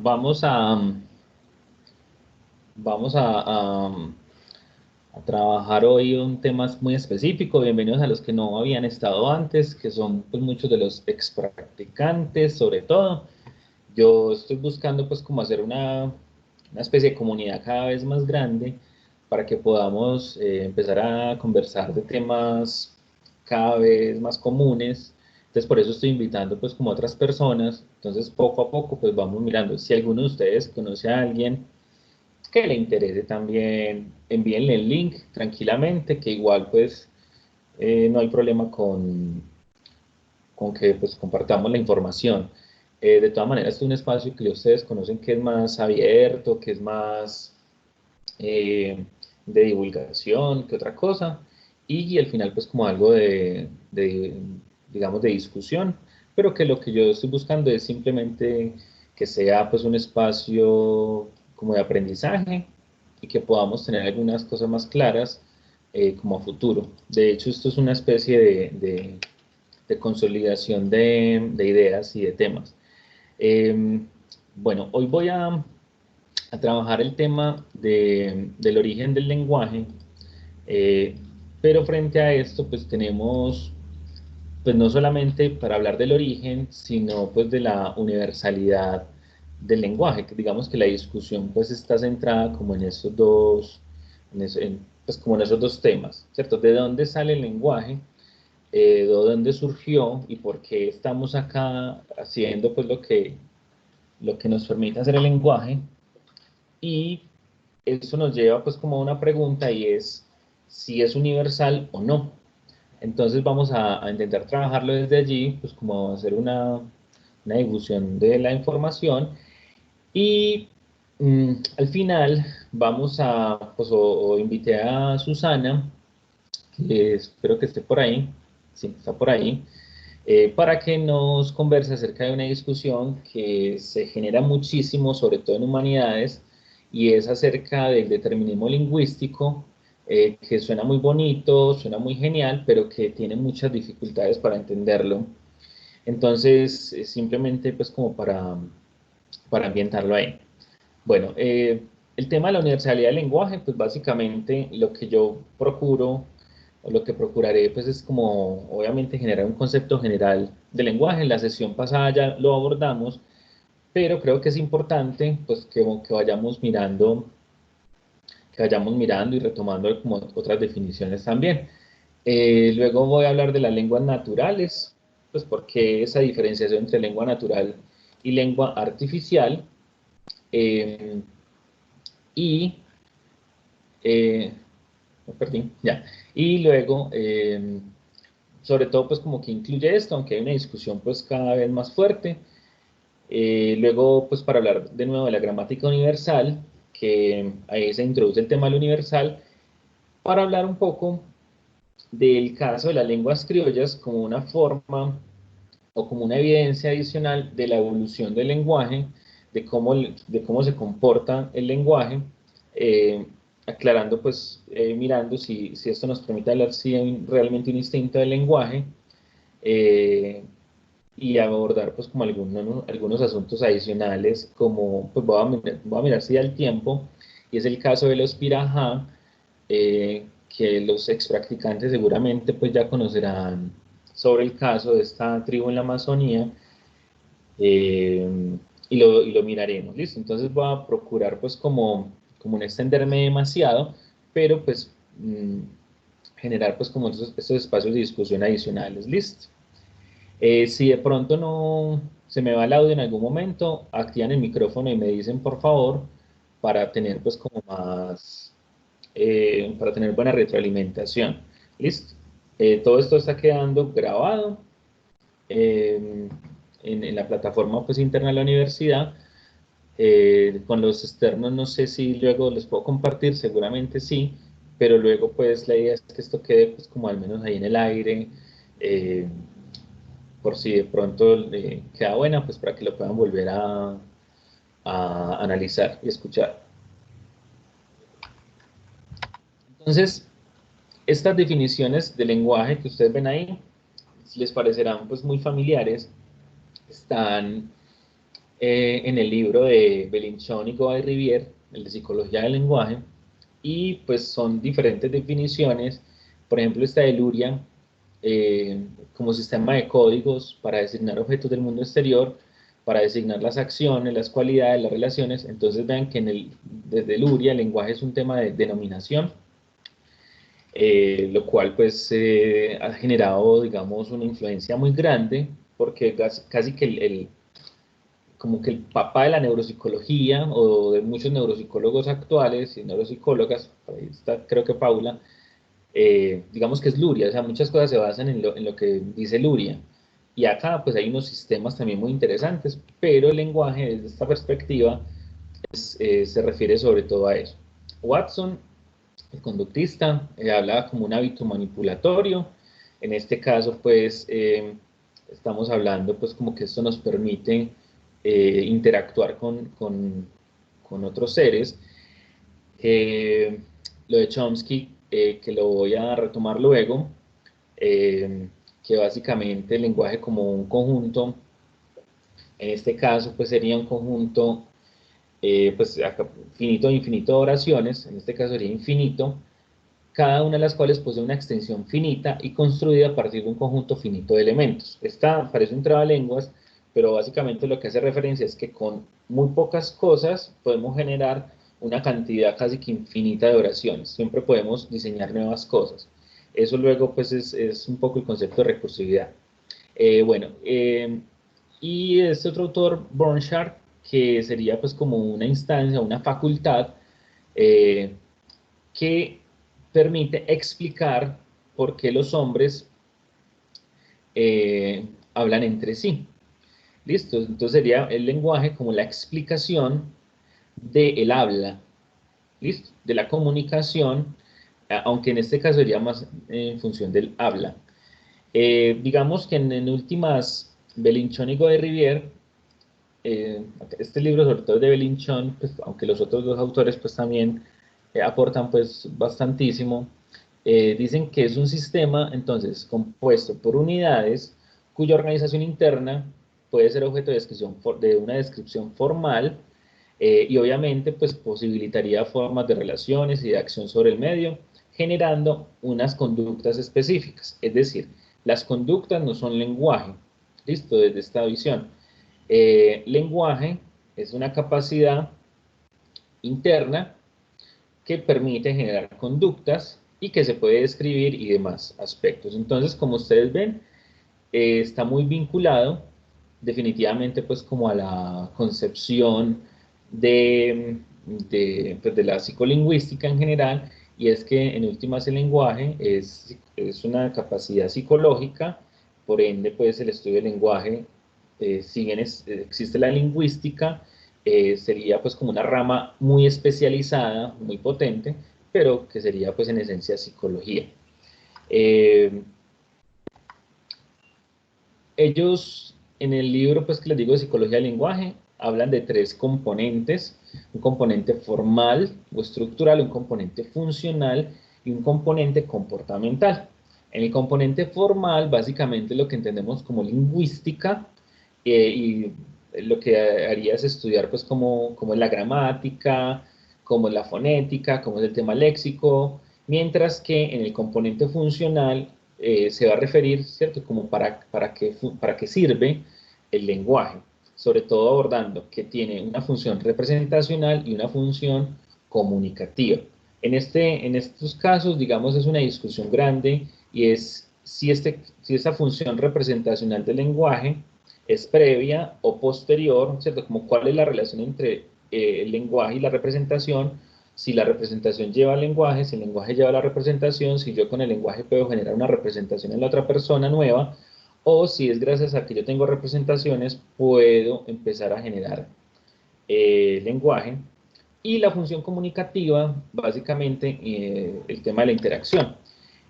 vamos a trabajar hoy un tema muy específico. Bienvenidos a los que no habían estado antes, que son pues, muchos de los ex practicantes, sobre todo. Yo estoy buscando pues como hacer una especie de comunidad cada vez más grande para que podamos empezar a conversar de temas cada vez más comunes. Entonces por eso estoy invitando pues como a otras personas. Entonces poco a poco pues vamos mirando. Si alguno de ustedes conoce a alguien que le interese también, envíenle el link tranquilamente, que igual pues no hay problema con que pues compartamos la información. De todas maneras, es un espacio que ustedes conocen que es más abierto, que es más de divulgación que otra cosa, y al final pues como algo digamos, de discusión, pero que lo que yo estoy buscando es simplemente que sea pues un espacio como de aprendizaje y que podamos tener algunas cosas más claras como a futuro. De hecho, esto es una especie de consolidación de ideas y de temas. Eh, bueno, hoy voy a trabajar el tema del origen del lenguaje, eh, pero frente a esto, pues tenemos, pues no solamente para hablar del origen, sino pues de la universalidad del lenguaje, que digamos que la discusión pues está centrada como en esos dos, pues como en esos dos temas, ¿cierto? ¿De dónde sale el lenguaje? De dónde surgió y por qué estamos acá haciendo pues lo que nos permite hacer el lenguaje. Y eso nos lleva pues como a una pregunta y es si es universal o no. Entonces vamos a intentar trabajarlo desde allí, pues como hacer una difusión de la información y al final vamos pues o invité a Susana, que espero que esté por ahí, sí, está por ahí, para que nos converse acerca de una discusión que se genera muchísimo, sobre todo en humanidades, y es acerca del determinismo lingüístico, que suena muy bonito, suena muy genial, pero que tiene muchas dificultades para entenderlo. Entonces, simplemente pues como para ambientarlo ahí. Bueno, el tema de la universalidad del lenguaje, pues básicamente lo que yo procuro o lo que procuraré pues es como obviamente generar un concepto general del lenguaje. En la sesión pasada ya lo abordamos, pero creo que es importante pues que vayamos mirando y retomando como otras definiciones también. Luego voy a hablar de las lenguas naturales, pues porque esa diferenciación entre lengua natural y lengua artificial. Eh, y me perdí, ya. Y luego, sobre todo, pues como que incluye esto, aunque hay una discusión pues cada vez más fuerte. Luego, pues para hablar de nuevo de la gramática universal, que ahí se introduce el tema del universal, para hablar un poco del caso de las lenguas criollas como una forma o como una evidencia adicional de la evolución del lenguaje, de cómo se comporta el lenguaje, eh, aclarando, pues, mirando si esto nos permite hablar si hay realmente un instinto del lenguaje, eh, y abordar, pues, como algunos asuntos adicionales, como, pues, voy a mirar si da el tiempo, y es el caso de los pirajá, que los ex practicantes seguramente, pues, ya conocerán sobre el caso de esta tribu en la Amazonía, eh, y lo miraremos, ¿listo? Entonces voy a procurar pues como no extenderme demasiado, pero pues generar pues como estos espacios de discusión adicionales, ¿listo? Si de pronto no se me va el audio en algún momento, activan el micrófono y me dicen por favor para tener pues como más, para tener buena retroalimentación, ¿listo? Todo esto está quedando grabado eh, en la plataforma pues, interna de la universidad. Con los externos no sé si luego les puedo compartir, seguramente sí, pero luego pues la idea es que esto quede pues como al menos ahí en el aire, eh, por si de pronto queda buena, pues para que lo puedan volver a analizar y escuchar. Entonces, estas definiciones de lenguaje que ustedes ven ahí, les parecerán pues muy familiares, están en el libro de Belinchón y Goay-Rivière, el de Psicología del Lenguaje, y pues son diferentes definiciones. Por ejemplo, está de Luria como sistema de códigos para designar objetos del mundo exterior, para designar las acciones, las cualidades, las relaciones. Entonces vean que desde Luria el lenguaje es un tema de denominación, lo cual pues ha generado, digamos, una influencia muy grande, porque casi que como que el papá de la neuropsicología o de muchos neuropsicólogos actuales y neuropsicólogas, ahí está creo que Paula, digamos que es Luria, o sea, muchas cosas se basan en lo que dice Luria. Y acá pues hay unos sistemas también muy interesantes, pero el lenguaje desde esta perspectiva se refiere sobre todo a eso. Watson, el conductista, habla como un hábito manipulatorio. En este caso pues estamos hablando pues como que esto nos permite interactuar con otros seres. Eh, lo de Chomsky, que lo voy a retomar luego, eh, que básicamente el lenguaje como un conjunto, en este caso pues sería un conjunto pues finito e infinito de oraciones, en este caso sería infinito, cada una de las cuales posee una extensión finita y construida a partir de un conjunto finito de elementos. Esta parece un trabalenguas, pero básicamente lo que hace referencia es que con muy pocas cosas podemos generar una cantidad casi que infinita de oraciones. Siempre podemos diseñar nuevas cosas. Eso luego pues es un poco el concepto de recursividad. Bueno, y este otro autor, Borchardt, que sería pues como una instancia, una facultad, eh, que permite explicar por qué los hombres hablan entre sí. ¿Listo? Entonces sería el lenguaje como la explicación del habla, ¿listo? De la comunicación, aunque en este caso sería más en función del habla. Digamos que en últimas, Belinchón y Godet-Rivière, este libro sobre todo es de Belinchón, pues, aunque los otros dos autores pues también aportan pues bastantísimo, dicen que es un sistema entonces compuesto por unidades cuya organización interna puede ser objeto de, de una descripción formal y obviamente pues posibilitaría formas de relaciones y de acción sobre el medio, generando unas conductas específicas. Es decir, las conductas no son lenguaje, listo, desde esta visión. Lenguaje es una capacidad interna que permite generar conductas y que se puede describir y demás aspectos. Entonces, como ustedes ven, está muy vinculado definitivamente pues como a la concepción pues, de la psicolingüística en general, y es que en últimas el lenguaje es una capacidad psicológica, por ende pues el estudio del lenguaje, si bien existe la lingüística, sería pues como una rama muy especializada, muy potente, pero que sería pues en esencia psicología. Eh, Ellos, en el libro pues que les digo de Psicología del Lenguaje, hablan de tres componentes: un componente formal o estructural, un componente funcional y un componente comportamental. En el componente formal, básicamente lo que entendemos como lingüística, y lo que haría es estudiar pues cómo es la gramática, cómo es la fonética, cómo es el tema léxico, mientras que en el componente funcional se va a referir, ¿cierto?, como para qué sirve el lenguaje, sobre todo abordando que tiene una función representacional y una función comunicativa. En estos casos, digamos, es una discusión grande y es si esta función representacional del lenguaje es previa o posterior, ¿cierto? Como cuál es la relación entre el lenguaje y la representación, si la representación lleva al lenguaje, si el lenguaje lleva a la representación, si yo con el lenguaje puedo generar una representación en la otra persona nueva, o si es gracias a que yo tengo representaciones, puedo empezar a generar lenguaje. Y la función comunicativa, básicamente, el tema de la interacción.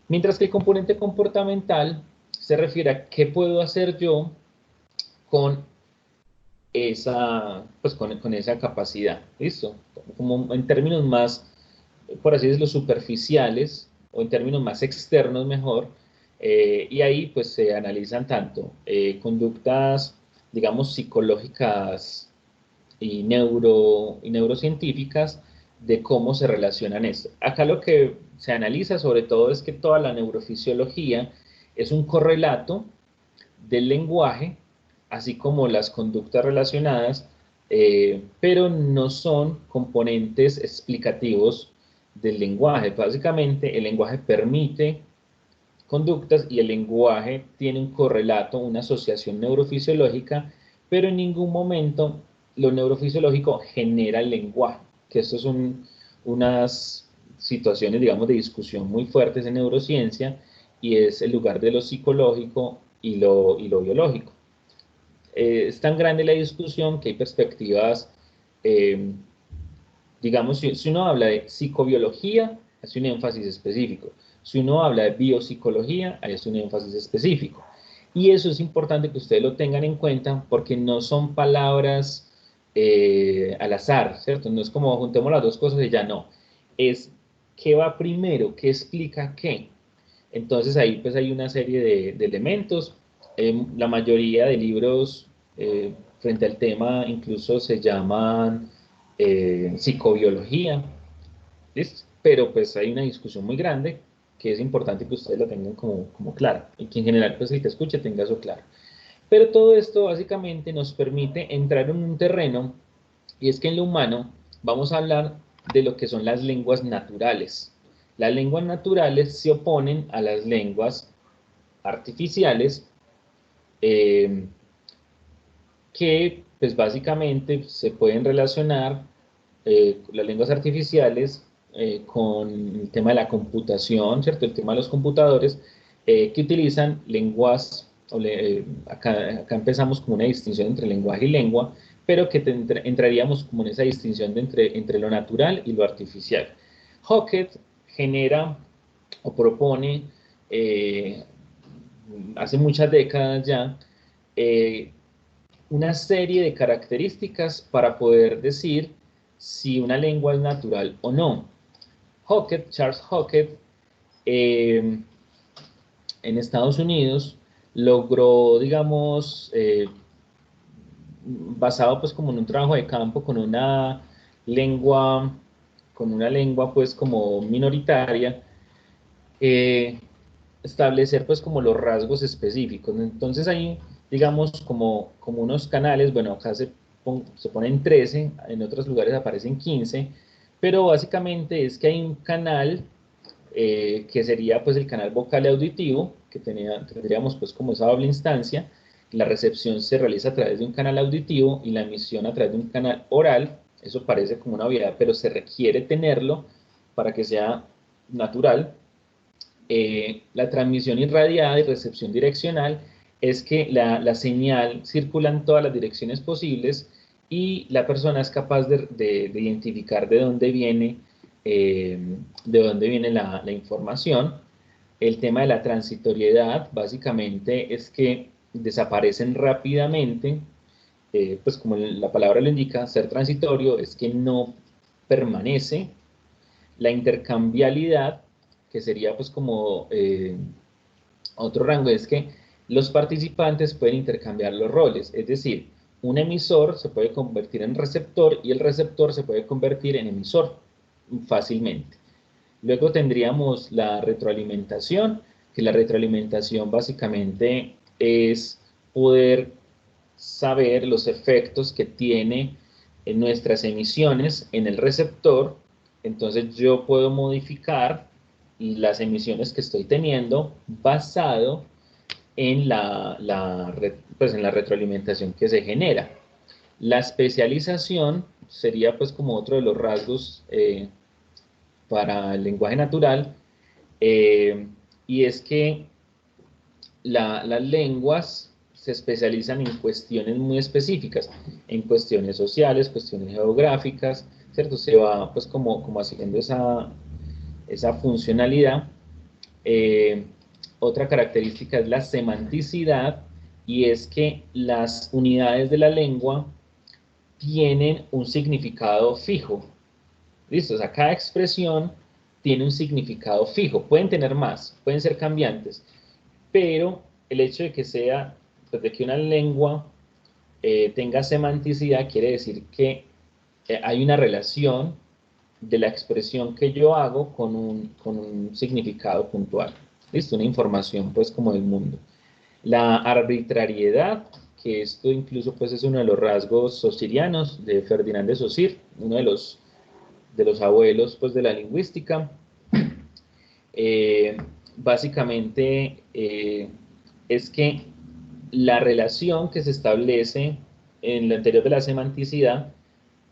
Mientras que el componente comportamental se refiere a qué puedo hacer yo con con esa capacidad, ¿listo? Como en términos más, por así decirlo, superficiales, o en términos más externos mejor, y ahí pues se analizan tanto conductas, digamos, psicológicas y neurocientíficas de cómo se relacionan esto. Acá lo que se analiza sobre todo es que toda la neurofisiología es un correlato del lenguaje, así como las conductas relacionadas, pero no son componentes explicativos del lenguaje. Básicamente, el lenguaje permite conductas y el lenguaje tiene un correlato, una asociación neurofisiológica, pero en ningún momento lo neurofisiológico genera el lenguaje, que estas son unas situaciones, digamos, de discusión muy fuertes en neurociencia, y es el lugar de lo psicológico y lo biológico. Es tan grande la discusión que hay perspectivas, eh, digamos, si uno habla de psicobiología, hace un énfasis específico. Si uno habla de biopsicología, hace un énfasis específico. Y eso es importante que ustedes lo tengan en cuenta porque no son palabras al azar, ¿cierto? No es como juntemos las dos cosas y ya no. Es qué va primero, qué explica qué. Entonces ahí pues hay una serie de elementos. La mayoría de libros frente al tema incluso se llaman psicobiología, ¿listo? Pero pues hay una discusión muy grande que es importante que ustedes la tengan como clara y que en general pues el que escuche tenga eso claro. Pero todo esto básicamente nos permite entrar en un terreno y es que en lo humano vamos a hablar de lo que son las lenguas naturales. Las lenguas naturales se oponen a las lenguas artificiales eh, que pues básicamente se pueden relacionar las lenguas artificiales con el tema de la computación, ¿cierto? El tema de los computadores que utilizan lenguas, acá empezamos como una distinción entre lenguaje y lengua, pero que entraríamos como en esa distinción de entre lo natural y lo artificial. Hockett genera o propone eh, hace muchas décadas ya eh, una serie de características para poder decir si una lengua es natural o no. Hockett, Charles Hockett, eh, en Estados Unidos, logró, digamos, basado pues como en un trabajo de campo lengua, con una lengua pues como minoritaria, eh, establecer pues como los rasgos específicos. Entonces ahí, digamos, como unos canales, bueno, acá se ponen 13, en otros lugares aparecen 15, pero básicamente es que hay un canal que sería pues el canal vocal y auditivo, que tendríamos pues como esa doble instancia. La recepción se realiza a través de un canal auditivo y la emisión a través de un canal oral. Eso parece como una obviedad, pero se requiere tenerlo para que sea natural. La transmisión irradiada y recepción direccional es que la señal circula en todas las direcciones posibles y la persona es capaz de identificar eh, de dónde viene la información. El tema de la transitoriedad básicamente es que desaparecen rápidamente, pues como la palabra lo indica, ser transitorio es que no permanece. La intercambiabilidad, que sería pues como otro rango, es que los participantes pueden intercambiar los roles, es decir, un emisor se puede convertir en receptor y el receptor se puede convertir en emisor fácilmente. Luego tendríamos la retroalimentación, que la retroalimentación básicamente es poder saber los efectos que tiene en nuestras emisiones en el receptor. Entonces yo puedo modificar las emisiones que estoy teniendo basado en pues en la retroalimentación que se genera. La especialización sería pues como otro de los rasgos para el lenguaje natural, eh, y es que las lenguas se especializan en cuestiones muy específicas, en cuestiones sociales, cuestiones geográficas, ¿cierto? Se va pues como haciendo esa funcionalidad. Eh, Otra característica es la semanticidad, y es que las unidades de la lengua tienen un significado fijo. ¿Listo? O sea, cada expresión tiene un significado fijo. Pueden tener más, pueden ser cambiantes, pero el hecho de que sea, pues de que una lengua tenga semanticidad, quiere decir que hay una relación de la expresión que yo hago con un significado puntual. ¿Listo? Una información pues como del mundo. La arbitrariedad, que esto incluso pues es uno de los rasgos saussurianos de Ferdinand de Saussure, uno de los abuelos pues de la lingüística. Básicamente es que la relación que se establece en lo anterior de la semanticidad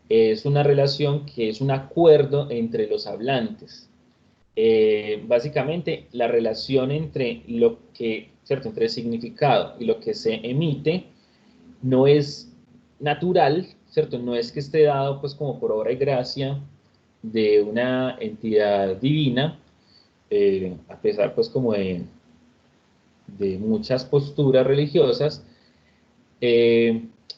es una relación que es un acuerdo entre los hablantes. Básicamente, la relación entre lo que, ¿cierto? Entre el significado y lo que se emite no es natural, ¿cierto? No es que esté dado pues como por obra y gracia de una entidad divina, a pesar pues como de muchas posturas religiosas,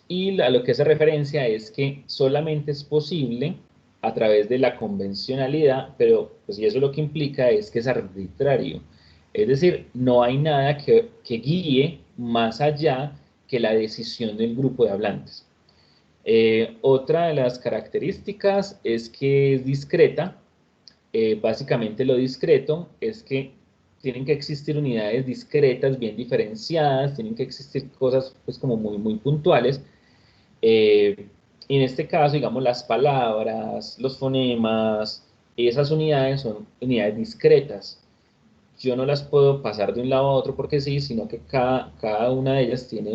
y a lo que hace referencia es que solamente es posible a través de la convencionalidad, pero pues y eso lo que implica es que es arbitrario. Es decir, no hay nada que guíe más allá que la decisión del grupo de hablantes. Otra de las características es que es discreta. Básicamente lo discreto es que tienen que existir unidades discretas, bien diferenciadas, tienen que existir cosas pues como muy puntuales. En este caso, digamos, las palabras, los fonemas, esas unidades son unidades discretas. Yo no las puedo pasar de un lado a otro porque sí, sino que cada una de ellas tiene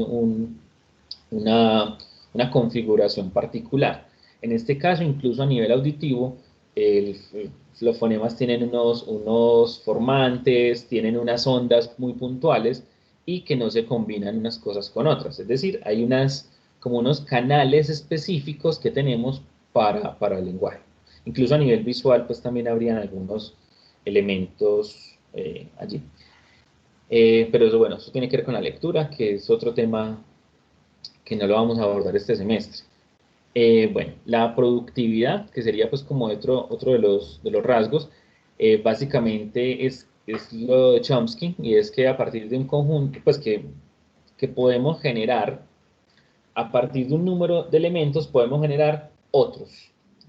una, una configuración particular. En este caso, incluso a nivel auditivo, el, los fonemas tienen unos formantes, tienen unas ondas muy puntuales y que no se combinan unas cosas con otras. Es decir, hay como unos canales específicos que tenemos para el lenguaje. Incluso a nivel visual, pues también habrían algunos elementos allí. Pero eso, bueno, eso tiene que ver con la lectura, que es otro tema que no lo vamos a abordar este semestre. Bueno, la productividad, que sería pues como otro de los rasgos, básicamente es lo de Chomsky, y es que a partir de un conjunto, pues que podemos generar, a partir de un número de elementos, podemos generar otros,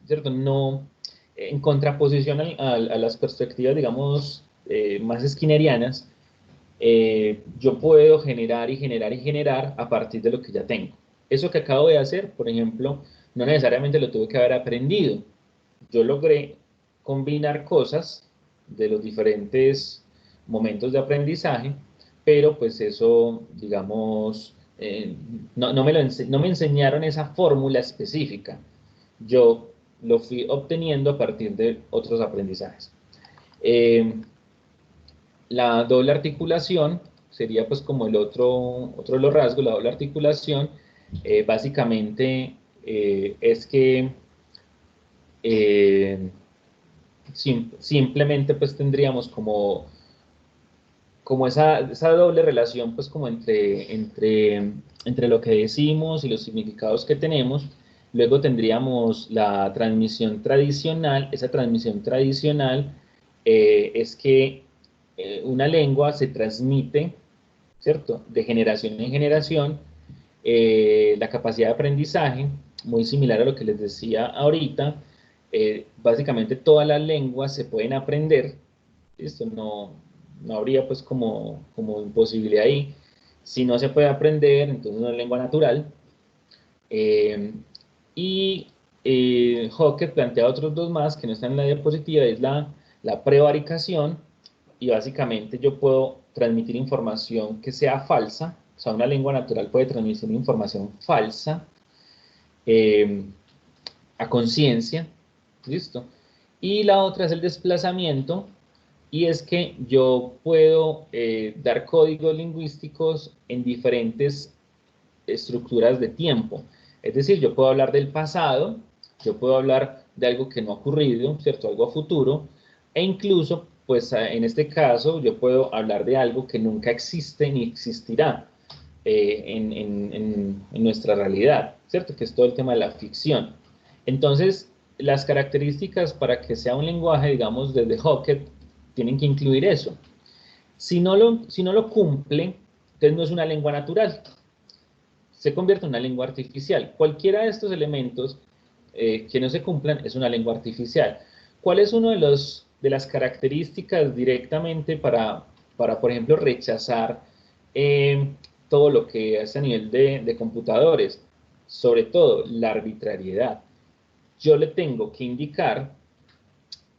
¿cierto? No, en contraposición a las perspectivas, digamos, más skinnerianas, yo puedo generar y generar y generar a partir de lo que ya tengo. Eso que acabo de hacer, por ejemplo, no necesariamente lo tuve que haber aprendido. Yo logré combinar cosas de los diferentes momentos de aprendizaje, pero pues eso, digamos, no me enseñaron esa fórmula específica. Yo lo fui obteniendo a partir de otros aprendizajes. La doble articulación sería pues como otro de los rasgos. La doble articulación básicamente es que eh, simplemente pues tendríamos como esa doble relación pues como entre lo que decimos y los significados que tenemos. Luego tendríamos la transmisión tradicional. Esa transmisión tradicional es que una lengua se transmite, ¿cierto? De generación en generación. La capacidad de aprendizaje, muy similar a lo que les decía ahorita, básicamente todas las lenguas se pueden aprender. Esto no habría pues como imposibilidad ahí. Si no se puede aprender, entonces no es lengua natural. Eh, y Hockett plantea otros dos más que no están en la diapositiva, es la prevaricación, y básicamente yo puedo transmitir información que sea falsa. O sea, una lengua natural puede transmitir información falsa eh, a conciencia, ¿listo? Y la otra es el desplazamiento, y es que yo puedo dar códigos lingüísticos en diferentes estructuras de tiempo. Es decir, yo puedo hablar del pasado, yo puedo hablar de algo que no ha ocurrido, ¿cierto? Algo a futuro, e incluso, pues en este caso, yo puedo hablar de algo que nunca existe ni existirá en nuestra realidad, ¿cierto? Que es todo el tema de la ficción. Entonces, las características para que sea un lenguaje, digamos, desde Hockett, tienen que incluir eso. Si no lo cumple, entonces no es una lengua natural. se convierte en una lengua artificial. Cualquiera de estos elementos que no se cumplan es una lengua artificial. ¿Cuál es uno de las características directamente para, por ejemplo, rechazar todo lo que es a nivel de computadores? Sobre todo, la arbitrariedad. Yo le tengo que indicar,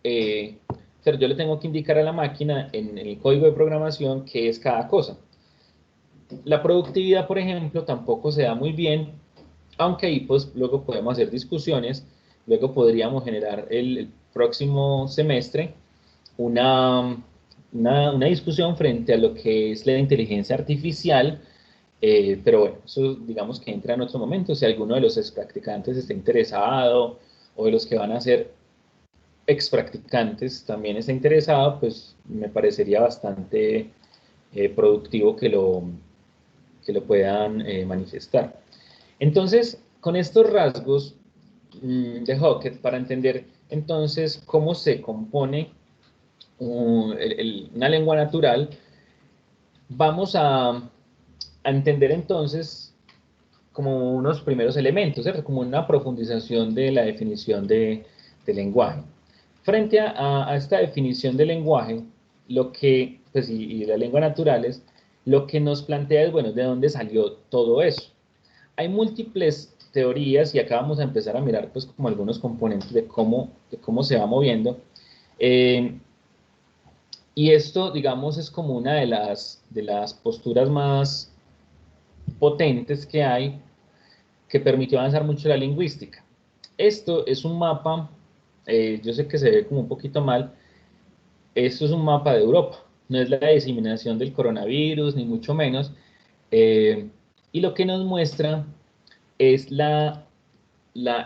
pero yo le tengo que indicar a la máquina en el código de programación qué es cada cosa. La productividad, por ejemplo, tampoco se da muy bien, aunque ahí pues luego podemos hacer discusiones, luego podríamos generar el próximo semestre una, una discusión frente a lo que es la inteligencia artificial, pero bueno, eso digamos que entra en otro momento, si alguno de los ex practicantes está interesado o de los que van a ser ex practicantes también está interesado, pues me parecería bastante productivo que lo puedan manifestar. Entonces, con estos rasgos de Hockett, para entender entonces cómo se compone una lengua natural, vamos a entender entonces como unos primeros elementos, ¿cierto? Como una profundización de la definición de lenguaje. Frente a esta definición de lenguaje, lo que, pues, y la lengua naturales, lo que nos plantea es, bueno, ¿de dónde salió todo eso? Hay múltiples teorías y acá vamos a empezar a mirar, pues, como algunos componentes de cómo se va moviendo. Y esto, digamos, es como una de las posturas más potentes que hay que permitió avanzar mucho la lingüística. Esto es un mapa, yo sé que se ve como un poquito mal, esto es un mapa de Europa, no es la diseminación del coronavirus, ni mucho menos, y lo que nos muestra es la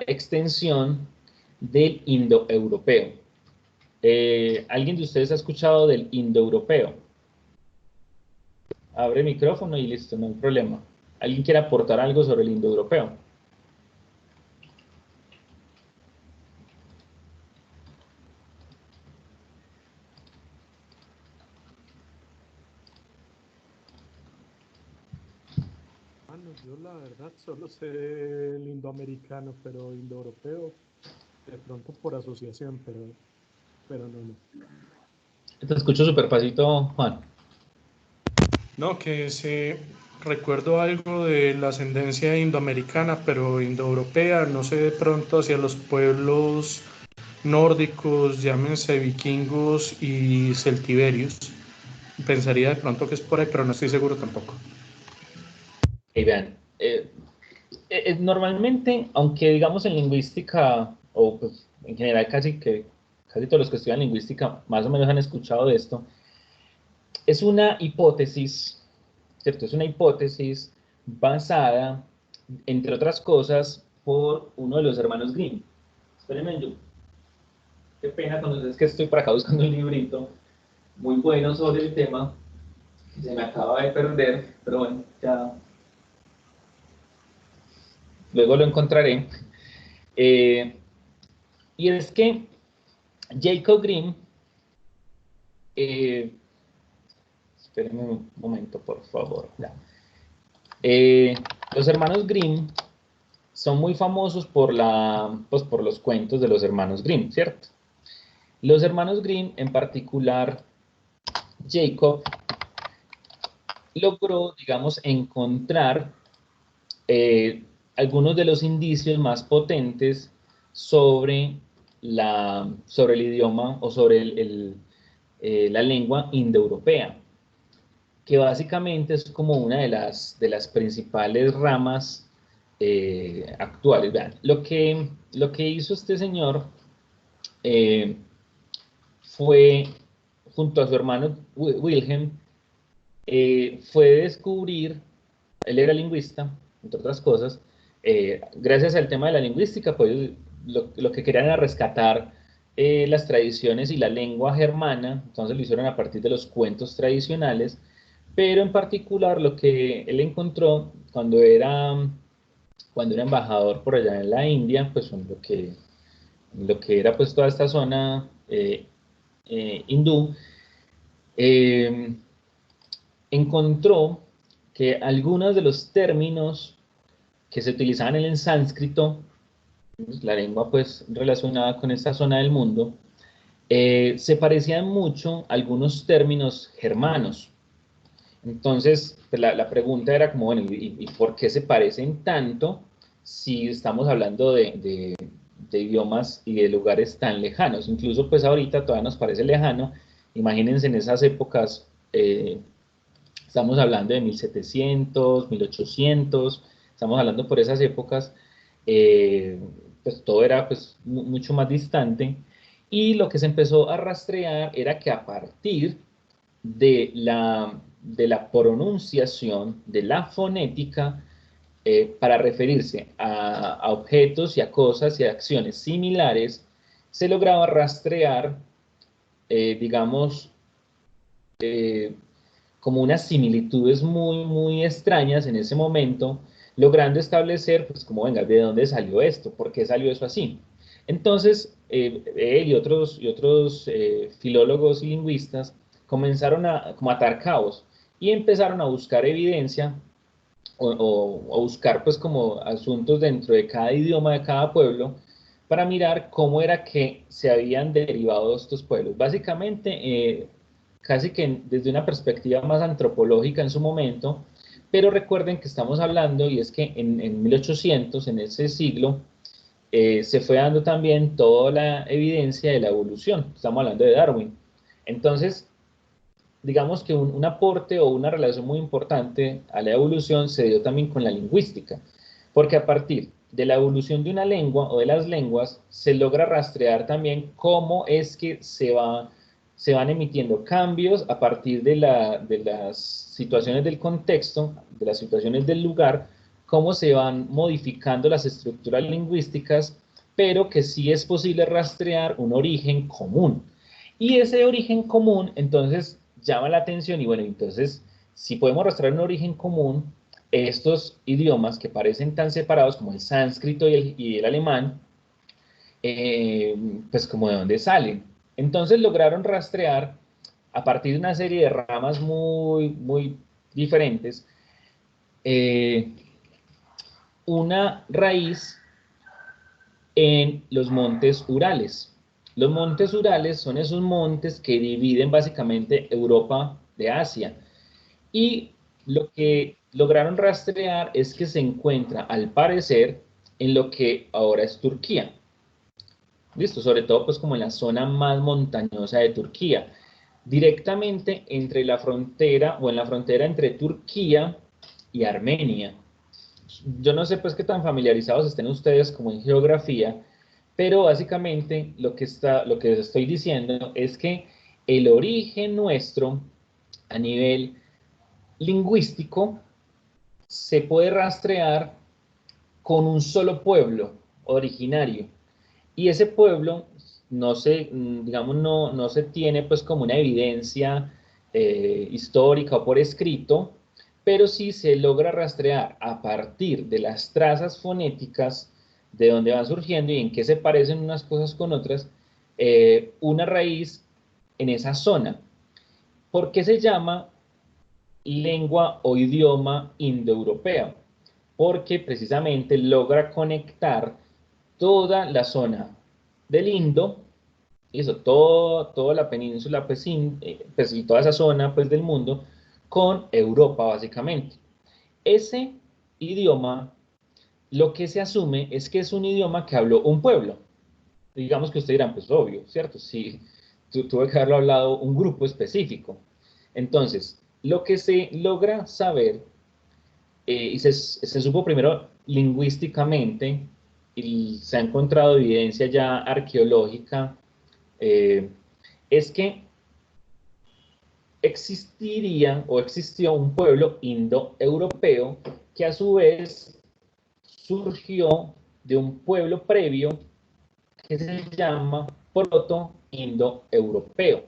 extensión del indoeuropeo. ¿Alguien de ustedes ha escuchado del indoeuropeo? Abre el micrófono y listo, no hay problema. ¿Alguien quiere aportar algo sobre el indoeuropeo? Bueno, yo la verdad solo sé el indoamericano, pero indoeuropeo, de pronto por asociación, pero no, no. Te escucho súper pasito, Juan. No, que se recuerdo algo de la ascendencia indoamericana, pero indoeuropea, no sé de pronto hacia los pueblos nórdicos, llámense vikingos y celtiberios. Pensaría de pronto que es por ahí, pero no estoy seguro tampoco. Y vean, normalmente, aunque digamos en lingüística, o pues, en general casi todos los que estudian lingüística más o menos han escuchado de esto, es una hipótesis, ¿cierto? Es una hipótesis basada, entre otras cosas, por uno de los hermanos Grimm. Espérenme, yo, qué pena cuando es que estoy por acá buscando un librito muy bueno sobre el tema, que se me acaba de perder, pero bueno, ya luego lo encontraré. Eh, y es que Jacob Grimm, eh, espérenme un momento, por favor. Ya. Eh, los hermanos Grimm son muy famosos pues, por los cuentos de los hermanos Grimm, ¿cierto? Los hermanos Grimm, en particular Jacob, logró, digamos, encontrar eh, algunos de los indicios más potentes sobre, sobre el idioma o sobre la lengua indoeuropea, que básicamente es como una de las principales ramas actuales. Vean, lo que hizo este señor eh, fue, junto a su hermano Wilhelm, fue descubrir, él era lingüista, entre otras cosas, gracias al tema de la lingüística, pues lo que querían era rescatar las tradiciones y la lengua germana, entonces lo hicieron a partir de los cuentos tradicionales, pero en particular lo que él encontró cuando era embajador por allá en la India, pues son lo que era pues toda esta zona hindú, eh, encontró que algunos de los términos que se utilizaban en el sánscrito, la lengua pues relacionada con esta zona del mundo, se parecían mucho a algunos términos germanos. Entonces, pues la pregunta era como, bueno, ¿y por qué se parecen tanto si estamos hablando de idiomas y de lugares tan lejanos? Incluso pues ahorita todavía nos parece lejano. Imagínense en esas épocas, estamos hablando de 1700, 1800, estamos hablando por esas épocas, pues todo era pues mucho más distante. Y lo que se empezó a rastrear era que a partir de la pronunciación, de la fonética, para referirse a objetos y a cosas y a acciones similares, se lograba rastrear, digamos, eh, como unas similitudes muy, muy extrañas en ese momento, logrando establecer, pues, como, venga, ¿de dónde salió esto? ¿Por qué salió eso así? Entonces, él y otros filólogos y lingüistas comenzaron a como atar cabos y empezaron a buscar evidencia o buscar pues como asuntos dentro de cada idioma de cada pueblo para mirar cómo era que se habían derivado estos pueblos. Básicamente, casi que desde una perspectiva más antropológica en su momento, pero recuerden que estamos hablando, y es que en 1800, en ese siglo, se fue dando también toda la evidencia de la evolución. Estamos hablando de Darwin. Entonces, digamos que un aporte o una relación muy importante a la evolución se dio también con la lingüística, porque a partir de la evolución de una lengua o de las lenguas se logra rastrear también cómo es que se van emitiendo cambios a partir de las situaciones del contexto, de las situaciones del lugar, cómo se van modificando las estructuras lingüísticas, pero que sí es posible rastrear un origen común. Y ese origen común, entonces, llama la atención y bueno, entonces, si podemos rastrear un origen común, estos idiomas que parecen tan separados como el sánscrito y el alemán, eh, pues como de dónde salen. Entonces lograron rastrear a partir de una serie de ramas muy, muy diferentes, eh, una raíz en los montes Urales. Los montes Urales son esos montes que dividen básicamente Europa de Asia. Y lo que lograron rastrear es que se encuentra, al parecer, en lo que ahora es Turquía. Listo, sobre todo pues como en la zona más montañosa de Turquía, directamente entre la frontera o en la frontera entre Turquía y Armenia. Yo no sé pues qué tan familiarizados estén ustedes como en geografía, pero básicamente lo que estoy diciendo es que el origen nuestro a nivel lingüístico se puede rastrear con un solo pueblo originario. Y ese pueblo no se, digamos, no se tiene pues como una evidencia histórica o por escrito, pero sí se logra rastrear a partir de las trazas fonéticas de dónde van surgiendo y en qué se parecen unas cosas con otras, una raíz en esa zona. ¿Por qué se llama lengua o idioma indoeuropeo? Porque precisamente logra conectar toda la zona del Indo, eso, toda la península, pues, pues, y toda esa zona pues, del mundo, con Europa básicamente. Ese idioma, lo que se asume es que es un idioma que habló un pueblo. Digamos que ustedes dirán, pues obvio, ¿cierto? Sí, tuve que haberlo hablado un grupo específico. Entonces, lo que se logra saber, y se supo primero lingüísticamente, y se ha encontrado evidencia ya arqueológica, eh, es que existiría o existió un pueblo indoeuropeo que a su vez surgió de un pueblo previo que se llama proto-indoeuropeo.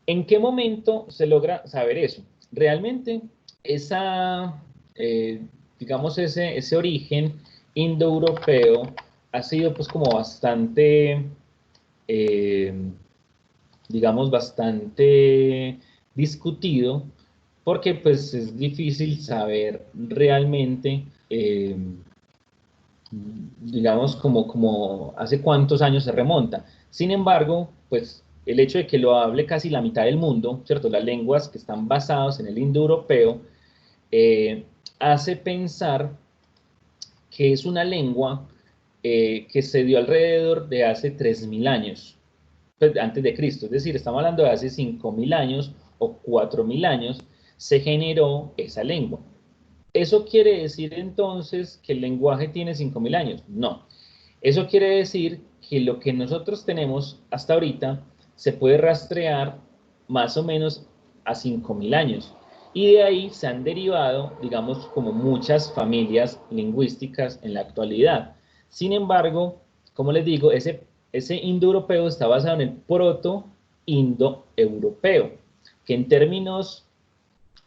¿En qué momento se logra saber eso? Realmente, esa, eh, digamos, ese origen indoeuropeo ha sido pues como bastante, eh, digamos, bastante discutido porque pues es difícil saber realmente digamos, como hace cuántos años se remonta. Sin embargo, pues el hecho de que lo hable casi la mitad del mundo, ¿cierto? Las lenguas que están basadas en el indoeuropeo, eh, hace pensar que es una lengua que se dio alrededor de hace 3.000 años, pues, antes de Cristo. Es decir, estamos hablando de hace 5.000 años o 4.000 años, se generó esa lengua. ¿Eso quiere decir entonces que el lenguaje tiene 5.000 años? No. Eso quiere decir que lo que nosotros tenemos hasta ahorita se puede rastrear más o menos a 5.000 años. Y de ahí se han derivado, digamos, como muchas familias lingüísticas en la actualidad. Sin embargo, como les digo, ese indoeuropeo está basado en el proto-indoeuropeo, que en términos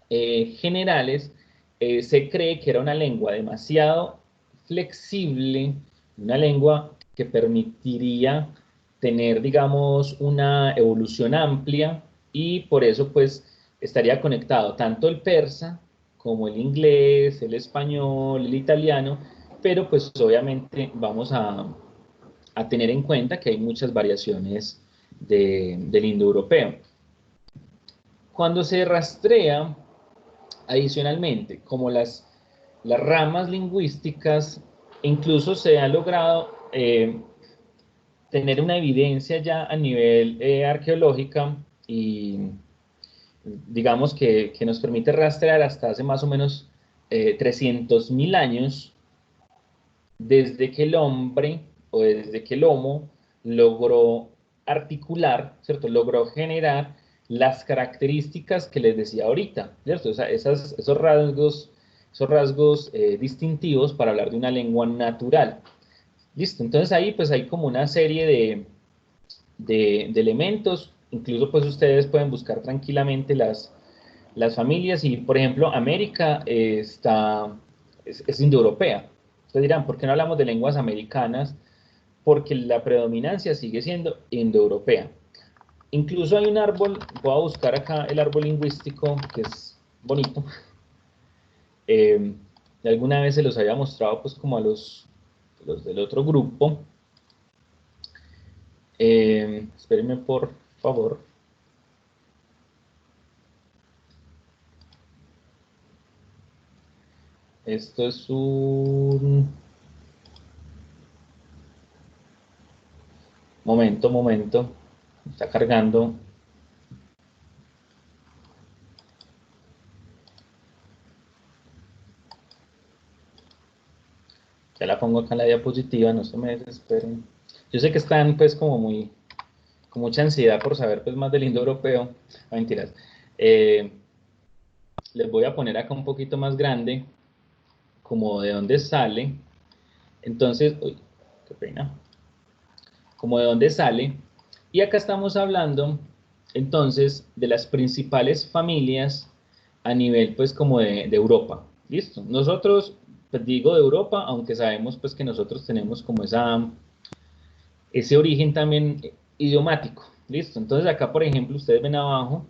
generales se cree que era una lengua demasiado flexible, una lengua que permitiría tener, digamos, una evolución amplia y por eso pues estaría conectado tanto el persa como el inglés, el español, el italiano, pero pues obviamente vamos a tener en cuenta que hay muchas variaciones del indoeuropeo. Cuando se rastrea, adicionalmente, como las ramas lingüísticas, incluso se ha logrado tener una evidencia ya a nivel arqueológica y digamos que nos permite rastrear hasta hace más o menos 300.000 años desde que el hombre o desde que el Homo logró articular, ¿cierto? Logró generar las características que les decía ahorita, ¿cierto? O sea, esos rasgos distintivos para hablar de una lengua natural. Listo, entonces ahí pues hay como una serie de elementos, incluso pues ustedes pueden buscar tranquilamente las familias y por ejemplo América es indoeuropea. Ustedes dirán, ¿por qué no hablamos de lenguas americanas? Porque la predominancia sigue siendo indoeuropea. Incluso hay un árbol, voy a buscar acá el árbol lingüístico, que es bonito. Alguna vez se los había mostrado pues como a los del otro grupo. Espérenme por favor. Esto es un... Momento. Está cargando. Ya la pongo acá en la diapositiva, no se me desesperen. Yo sé que están pues como con mucha ansiedad por saber pues más del indoeuropeo. No, mentiras. Les voy a poner acá un poquito más grande, como de dónde sale. Entonces, uy, qué pena. Como de dónde sale. Y acá estamos hablando entonces de las principales familias a nivel pues como de Europa. ¿Listo? Nosotros, pues digo de Europa, aunque sabemos pues que nosotros tenemos como ese origen también idiomático. ¿Listo? Entonces acá, por ejemplo, ustedes ven abajo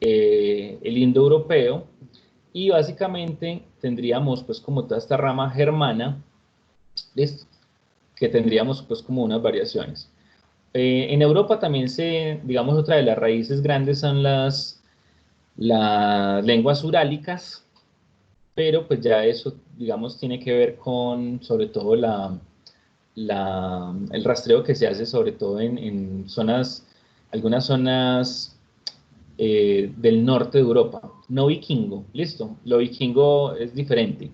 el indoeuropeo y básicamente tendríamos pues como toda esta rama germana, ¿listo? Que tendríamos pues como unas variaciones. En Europa también digamos, otra de las raíces grandes son las lenguas urálicas, pero pues ya eso, digamos, tiene que ver con sobre todo el rastreo que se hace sobre todo en algunas zonas del norte de Europa, no vikingo, listo, lo vikingo es diferente,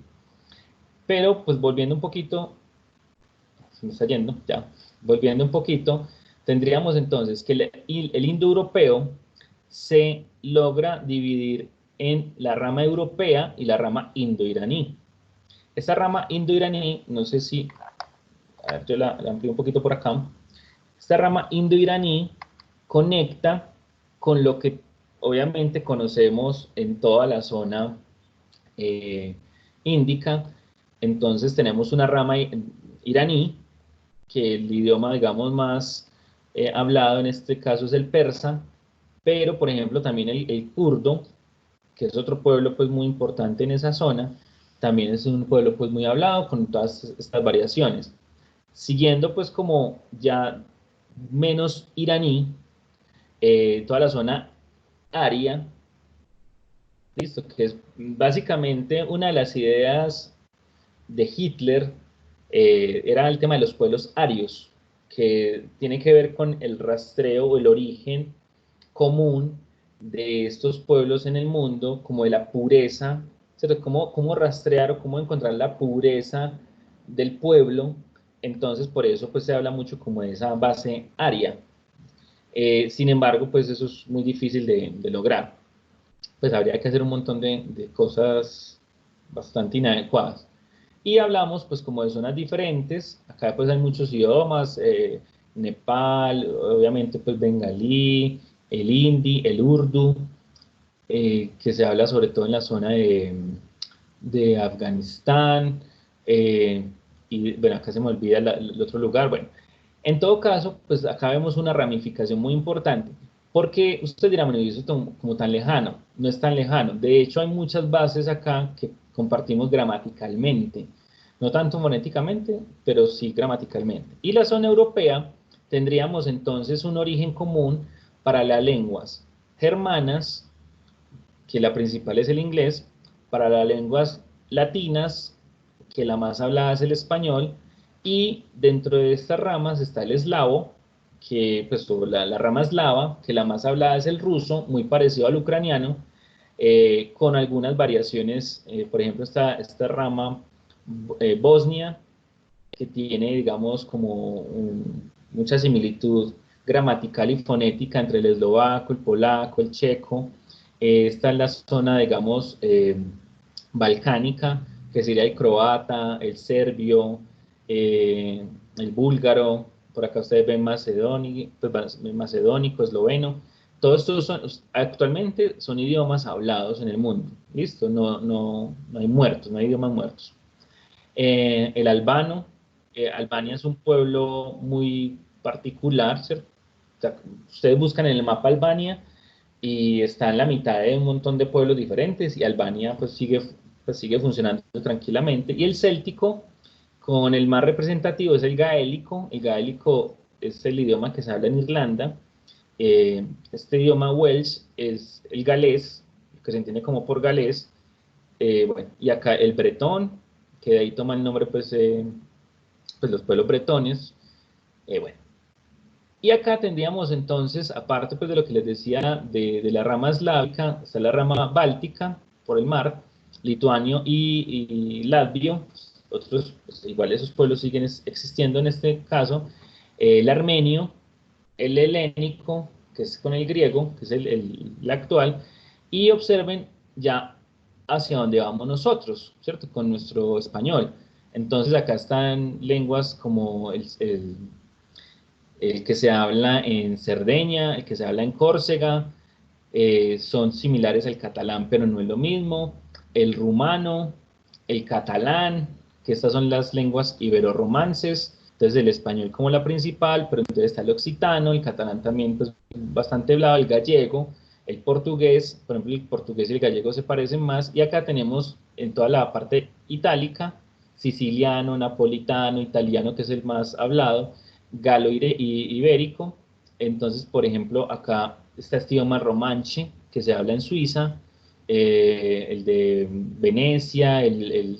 pero pues volviendo un poquito, se me está yendo, ya, volviendo un poquito, tendríamos entonces que el indoeuropeo se logra dividir en la rama europea y la rama indoiraní. Esta rama indoiraní, no sé si, a ver, yo la amplío un poquito por acá. Esta rama indoiraní conecta con lo que obviamente conocemos en toda la zona índica. Entonces tenemos una rama iraní, que el idioma, digamos, más hablado en este caso es el persa, pero por ejemplo también el kurdo, que es otro pueblo pues muy importante en esa zona, también es un pueblo pues muy hablado con todas estas variaciones. Siguiendo pues como ya menos iraní, toda la zona aria, listo, que es básicamente una de las ideas de Hitler, era el tema de los pueblos arios, que tiene que ver con el rastreo o el origen común de estos pueblos en el mundo, como de la pureza, ¿cierto? Cómo rastrear o cómo encontrar la pureza del pueblo. Entonces, por eso pues se habla mucho como de esa base aria. Sin embargo, pues eso es muy difícil de lograr. Pues habría que hacer un montón de cosas bastante inadecuadas. Y hablamos pues como de zonas diferentes. Acá pues hay muchos idiomas, Nepal, obviamente pues bengalí, el hindi, el urdu, que se habla sobre todo en la zona de Afganistán, eh, y bueno, acá se me olvida el otro lugar. Bueno, en todo caso, pues acá vemos una ramificación muy importante, porque usted dirá, bueno, ¿y eso como tan lejano? No es tan lejano. De hecho, hay muchas bases acá que compartimos gramaticalmente, no tanto fonéticamente, pero sí gramaticalmente. Y la zona europea tendríamos entonces un origen común para las lenguas germanas, que la principal es el inglés, para las lenguas latinas, que la más hablada es el español, y dentro de estas ramas está el eslavo, que pues la rama eslava, que la más hablada es el ruso, muy parecido al ucraniano, con algunas variaciones. Por ejemplo, esta rama bosnia, que tiene, digamos, como mucha similitud gramatical y fonética entre el eslovaco, el polaco, el checo. Está en la zona, digamos, balcánica, que sería el croata, el serbio, el búlgaro. Por acá ustedes ven macedónico, pues, macedónico, esloveno. Todos estos actualmente son idiomas hablados en el mundo. ¿Listo? No hay muertos, no hay idiomas muertos. El albano, Albania es un pueblo muy particular, ¿cierto? O sea, ustedes buscan en el mapa Albania y está en la mitad de un montón de pueblos diferentes, y Albania pues sigue funcionando tranquilamente. Y el céltico, con el más representativo, es el gaélico. El gaélico es el idioma que se habla en Irlanda. Este idioma Welsh es el galés, que se entiende como por galés. Bueno, y acá el bretón, que de ahí toma el nombre pues los pueblos bretones. Bueno, y acá tendríamos entonces, aparte pues de lo que les decía de la rama eslávica, está la rama báltica por el mar, lituanio y latvio. Otros, pues, igual esos pueblos siguen existiendo en este caso. El armenio, el helénico, que es con el griego, que es el actual. Y observen ya hacia dónde vamos nosotros, ¿cierto? Con nuestro español. Entonces acá están lenguas como el que se habla en Cerdeña, el que se habla en Córcega. Son similares al catalán, pero no es lo mismo. El rumano, el catalán, que estas son las lenguas ibero-romances. Entonces el español como la principal, pero entonces está el occitano, el catalán también pues bastante hablado, el gallego, el portugués. Por ejemplo, el portugués y el gallego se parecen más, y acá tenemos en toda la parte itálica, siciliano, napolitano, italiano, que es el más hablado, galo ibérico. Entonces, por ejemplo, acá está este idioma romanche, que se habla en Suiza, el de Venecia,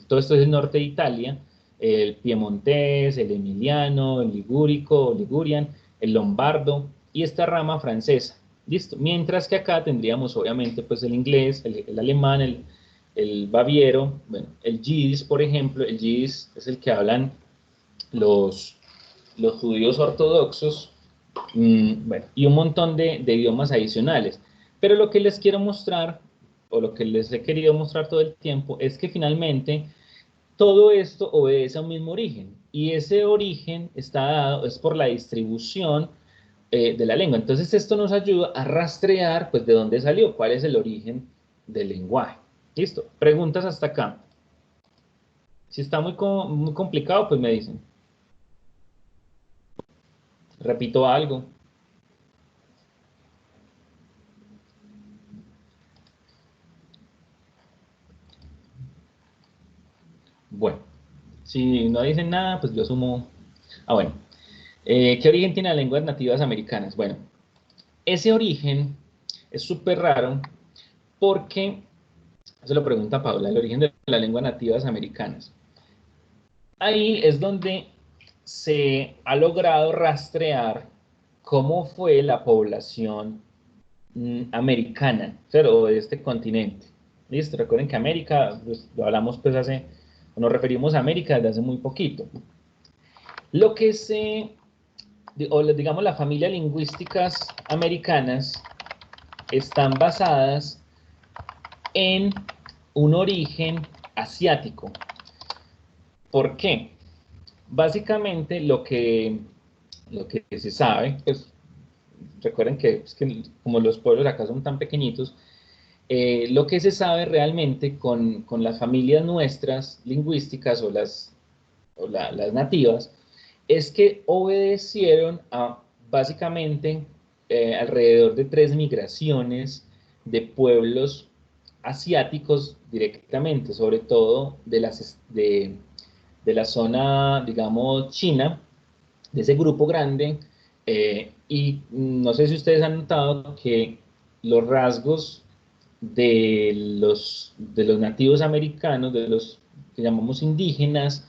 todo esto es el norte de Italia, el piemontés, el emiliano, el ligúrico, ligurian, el lombardo, y esta rama francesa. Listo. Mientras que acá tendríamos obviamente pues el inglés, el alemán, el baviero, bueno, el yidis, por ejemplo. El yidis es el que hablan los, los judíos ortodoxos, bueno, y un montón de idiomas adicionales. Pero lo que les quiero mostrar, o lo que les he querido mostrar todo el tiempo, es que finalmente todo esto obedece a un mismo origen, y ese origen está dado es por la distribución de la lengua. Entonces esto nos ayuda a rastrear pues de dónde salió, cuál es el origen del lenguaje. Listo, preguntas hasta acá. Si está muy complicado, pues me dicen. Repito algo. Bueno, si no dicen nada, pues yo asumo... Ah, bueno. ¿Qué origen tienen las lenguas nativas americanas? Bueno, ese origen es súper raro porque, se lo pregunta Paula, el origen de las lenguas nativas americanas. Ahí es donde se ha logrado rastrear cómo fue la población americana, pero de este continente. Listo, recuerden que América, pues, lo hablamos pues hace, nos referimos a América desde hace muy poquito. Lo que se, o digamos, las familias lingüísticas americanas están basadas en un origen asiático. ¿Por qué? Básicamente lo que se sabe, pues recuerden que como los pueblos acá son tan pequeñitos, lo que se sabe realmente con las familias nuestras lingüísticas las nativas es que obedecieron a básicamente alrededor de 3 migraciones de pueblos asiáticos directamente, sobre todo de la zona, digamos, china, de ese grupo grande. Y no sé si ustedes han notado que los rasgos de los nativos americanos, de los que llamamos indígenas,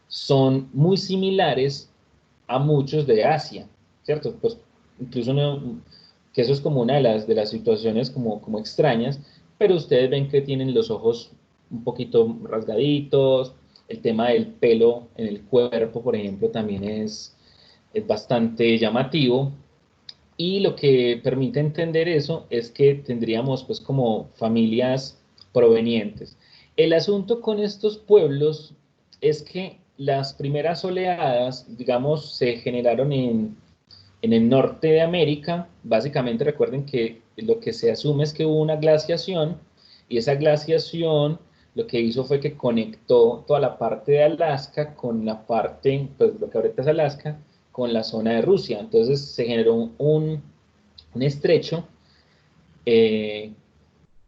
son muy similares a muchos de Asia, ¿cierto? Pues incluso que eso es como una de las situaciones como extrañas, pero ustedes ven que tienen los ojos un poquito rasgaditos, el tema del pelo en el cuerpo, por ejemplo, también es bastante llamativo, y lo que permite entender eso es que tendríamos pues como familias provenientes. El asunto con estos pueblos es que las primeras oleadas, digamos, se generaron en el norte de América. Básicamente recuerden que lo que se asume es que hubo una glaciación, y esa glaciación lo que hizo fue que conectó toda la parte de Alaska con la parte, pues lo que ahorita es Alaska, con la zona de Rusia. Entonces se generó un estrecho eh,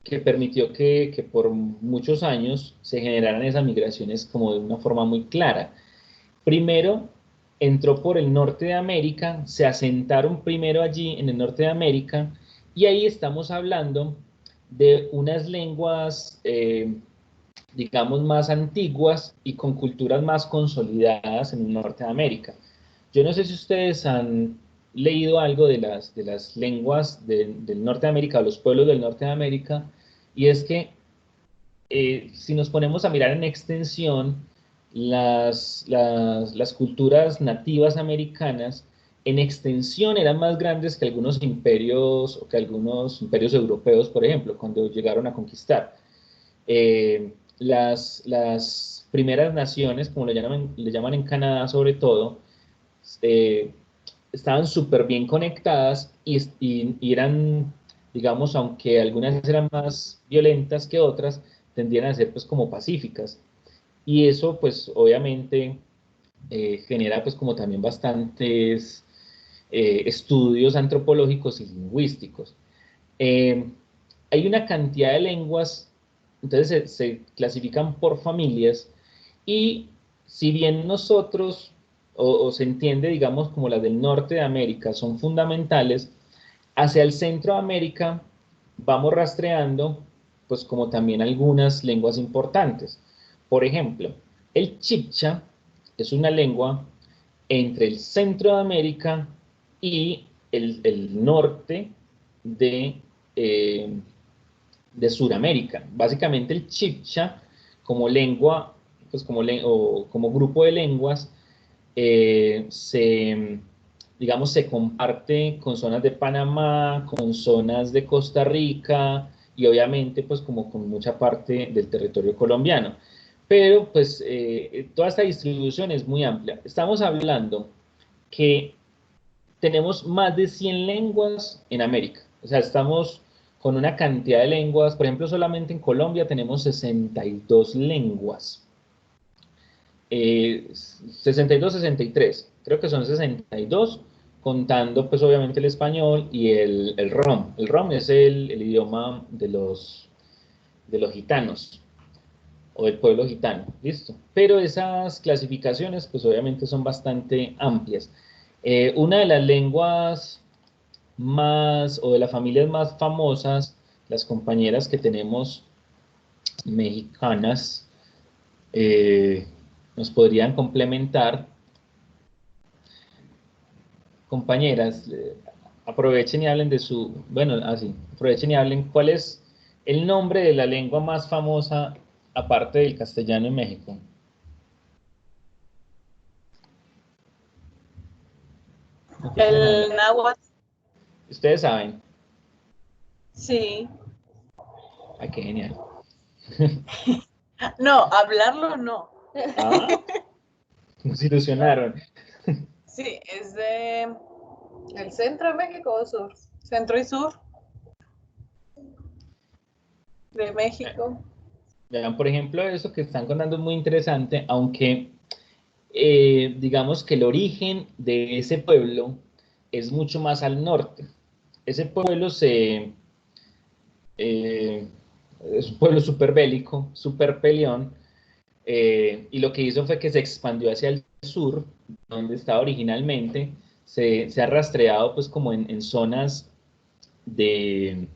que permitió que por muchos años se generaran esas migraciones como de una forma muy clara. Primero entró por el norte de América, se asentaron primero allí en el norte de América, y ahí estamos hablando de unas lenguas, digamos, más antiguas y con culturas más consolidadas en el norte de América. Yo no sé si ustedes han leído algo de las lenguas del norte de América, o los pueblos del norte de América, y es que si nos ponemos a mirar en extensión, las culturas nativas americanas en extensión eran más grandes que algunos imperios, o que algunos imperios europeos, por ejemplo, cuando llegaron a conquistar. Las primeras naciones, como le llaman en Canadá sobre todo, eh, estaban súper bien conectadas, y eran, digamos, aunque algunas eran más violentas que otras, tendían a ser pues como pacíficas. Y eso pues obviamente genera pues como también bastantes estudios antropológicos y lingüísticos. Eh, Hay una cantidad de lenguas, entonces se clasifican por familias, y si bien nosotros, o se entiende, digamos, como las del norte de América son fundamentales, hacia el centro de América vamos rastreando, pues como también algunas lenguas importantes. Por ejemplo, el chibcha es una lengua entre el centro de América y el norte de, eh, de Sudamérica. Básicamente el chibcha como lengua, pues como grupo de lenguas, digamos, se comparte con zonas de Panamá, con zonas de Costa Rica, y obviamente pues como con mucha parte del territorio colombiano. Pero pues toda esta distribución es muy amplia. Estamos hablando que tenemos más de 100 lenguas en América. O sea, estamos con una cantidad de lenguas. Por ejemplo, solamente en Colombia tenemos 62 lenguas. 62, 63. Creo que son 62, contando pues obviamente el español y el rom. El rom es el idioma de los gitanos. o del pueblo gitano, listo. Pero esas clasificaciones, pues obviamente son bastante amplias. Una de las lenguas más, o de las familias más famosas, las compañeras que tenemos mexicanas, eh, nos podrían complementar. Compañeras, aprovechen y hablen de su, bueno, así, aprovechen y hablen cuál es el nombre de la lengua más famosa aparte del castellano en México. ¿No quieren El hablar? náhuatl, Ustedes saben. sí. Ah, qué genial. No, hablarlo no. Ah, nos ilusionaron. Sí, es de el centro de México o sur. Centro y sur de México. Vean, por ejemplo, eso que están contando es muy interesante, aunque digamos que el origen de ese pueblo es mucho más al norte. Ese pueblo eh, es un pueblo súper bélico, súper peleón, y lo que hizo fue que se expandió hacia el sur, donde estaba originalmente, se ha rastreado pues como en zonas de,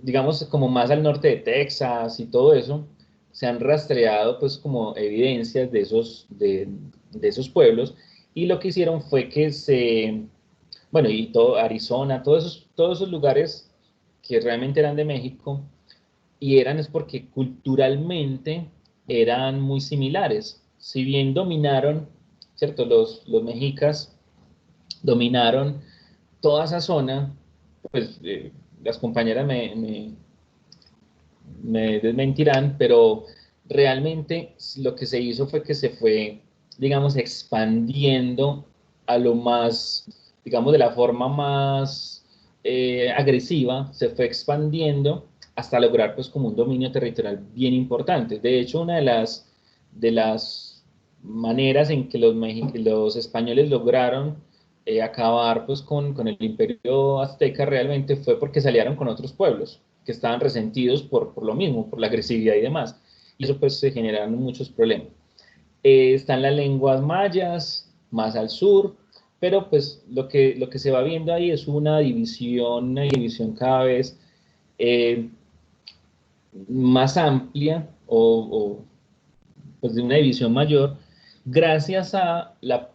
digamos, como más al norte de Texas y todo eso, se han rastreado pues como evidencias de esos pueblos, y lo que hicieron fue que bueno, y todo Arizona, todos esos lugares que realmente eran de México, y eran es porque culturalmente eran muy similares. Si bien dominaron, ¿cierto? Los mexicas dominaron toda esa zona, pues las compañeras me desmentirán, pero realmente lo que se hizo fue que se fue, digamos, expandiendo a lo más, digamos, de la forma más agresiva, se fue expandiendo hasta lograr pues como un dominio territorial bien importante. De hecho, una de las maneras en que los españoles lograron acabar pues con el imperio azteca realmente fue porque se aliaron con otros pueblos que estaban resentidos por lo mismo, por la agresividad y demás. Y eso pues se generaron muchos problemas. Están las lenguas mayas, más al sur, pero pues lo que se va viendo ahí es una división cada vez eh, más amplia pues de una división mayor gracias a la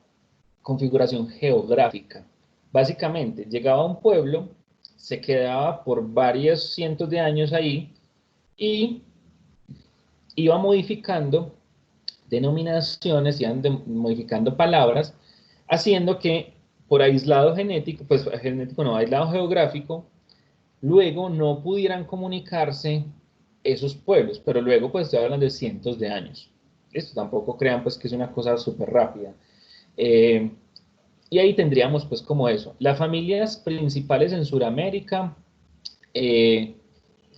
configuración geográfica. Básicamente, llegaba a un pueblo, se quedaba por varios cientos de años ahí y iba modificando denominaciones, iban modificando palabras, haciendo que por aislado genético, pues genético no, aislado geográfico, luego no pudieran comunicarse esos pueblos, pero luego pues estoy hablando de cientos de años. Esto tampoco crean pues que es una cosa súper rápida. Eh, y ahí tendríamos pues como eso. Las familias principales en Sudamérica eh,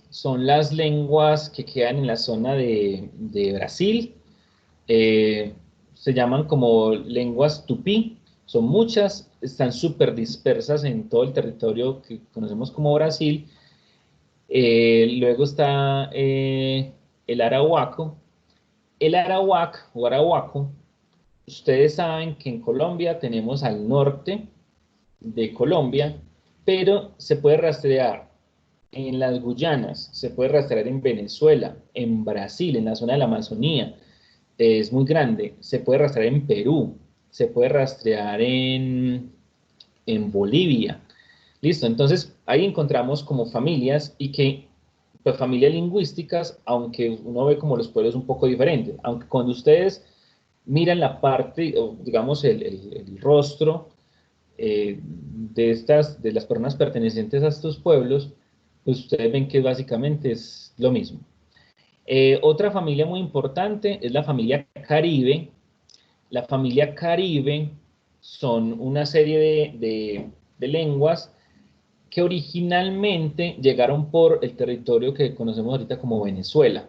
son las lenguas que quedan en la zona de Brasil. Eh, Se llaman como lenguas tupí. Son muchas, están súper dispersas en todo el territorio que conocemos como Brasil. Luego está el arahuaco. El arawak o arahuaco, ustedes saben que en Colombia tenemos al norte de Colombia, pero se puede rastrear en las Guyanas, se puede rastrear en Venezuela, en Brasil, en la zona de la Amazonía, es muy grande, se puede rastrear en Perú, se puede rastrear en Bolivia. Listo, entonces ahí encontramos como familias y que, pues familias lingüísticas, aunque uno ve como los pueblos un poco diferentes, aunque cuando ustedes miran la parte, o digamos el rostro de las personas pertenecientes a estos pueblos, pues ustedes ven que básicamente es lo mismo. Otra familia muy importante es la familia Caribe. La familia Caribe son una serie de lenguas que originalmente llegaron por el territorio que conocemos ahorita como Venezuela.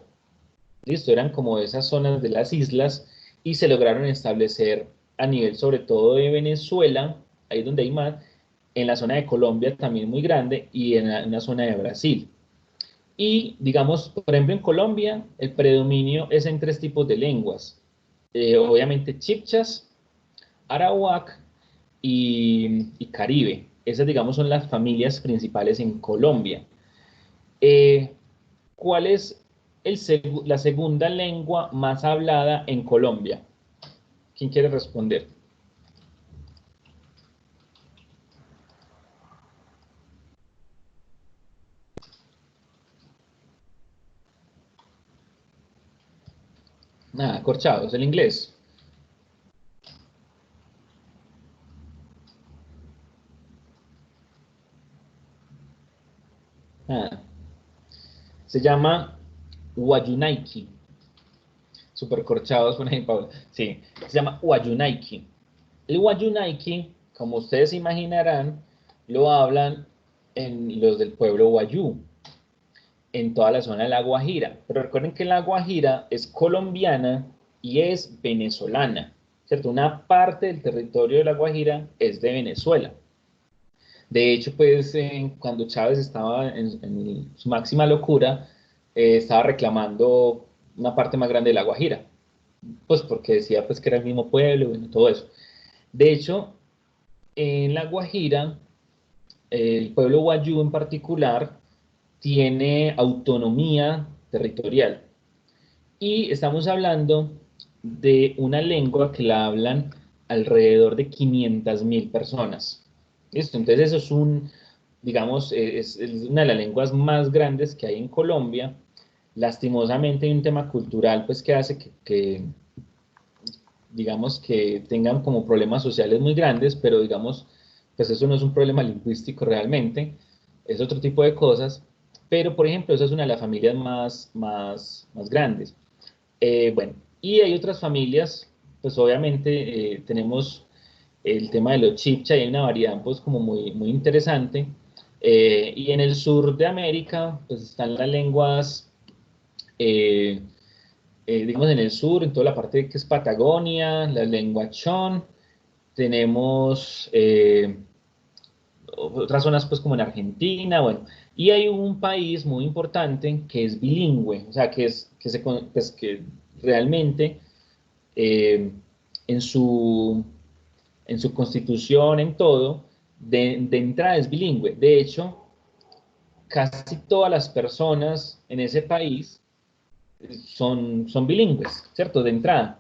Listo, eran como esas zonas de las islas y se lograron establecer a nivel sobre todo de Venezuela, ahí es donde hay más, en la zona de Colombia también muy grande y en la zona de Brasil. Y, digamos, por ejemplo, en Colombia, el predominio es en tres tipos de lenguas. Obviamente, chipchas, arawak y caribe. Esas, digamos, son las familias principales en Colombia. Eh, ¿Cuál es la segunda lengua más hablada en Colombia? ¿Quién quiere responder? Nada, corchados, el inglés. Nada. Se llama Wayunaiki. Super corchados por ahí, Paula. Sí, se llama Wayunaiki. El Wayunaiki, como ustedes imaginarán, lo hablan en los del pueblo Wayú, en toda la zona de La Guajira. Pero recuerden que La Guajira es colombiana y es venezolana, ¿cierto? Una parte del territorio de La Guajira es de Venezuela. De hecho, pues cuando Chávez estaba en su máxima locura, estaba reclamando una parte más grande de La Guajira, pues porque decía pues que era el mismo pueblo y bueno, todo eso. De hecho, en La Guajira, el pueblo Wayuu en particular tiene autonomía territorial. Y estamos hablando de una lengua que la hablan alrededor de 500.000 personas. ¿Listo? Entonces eso es digamos, es una de las lenguas más grandes que hay en Colombia. Lastimosamente hay un tema cultural pues que hace digamos, que tengan como problemas sociales muy grandes, pero digamos, pues eso no es un problema lingüístico realmente, es otro tipo de cosas, pero por ejemplo, esa es una de las familias más grandes. Bueno, y hay otras familias, pues obviamente tenemos el tema de los chibcha y hay una variedad pues como muy interesante. Y en el sur de América, pues están las lenguas, eh, digamos en el sur, en toda la parte que es Patagonia, la lengua chon, tenemos otras zonas pues como en Argentina, bueno, y hay un país muy importante que es bilingüe, o sea, pues, que realmente eh, en su, en su constitución, en todo, de entrada es bilingüe. De hecho, casi todas las personas en ese país son bilingües, ¿cierto? De entrada.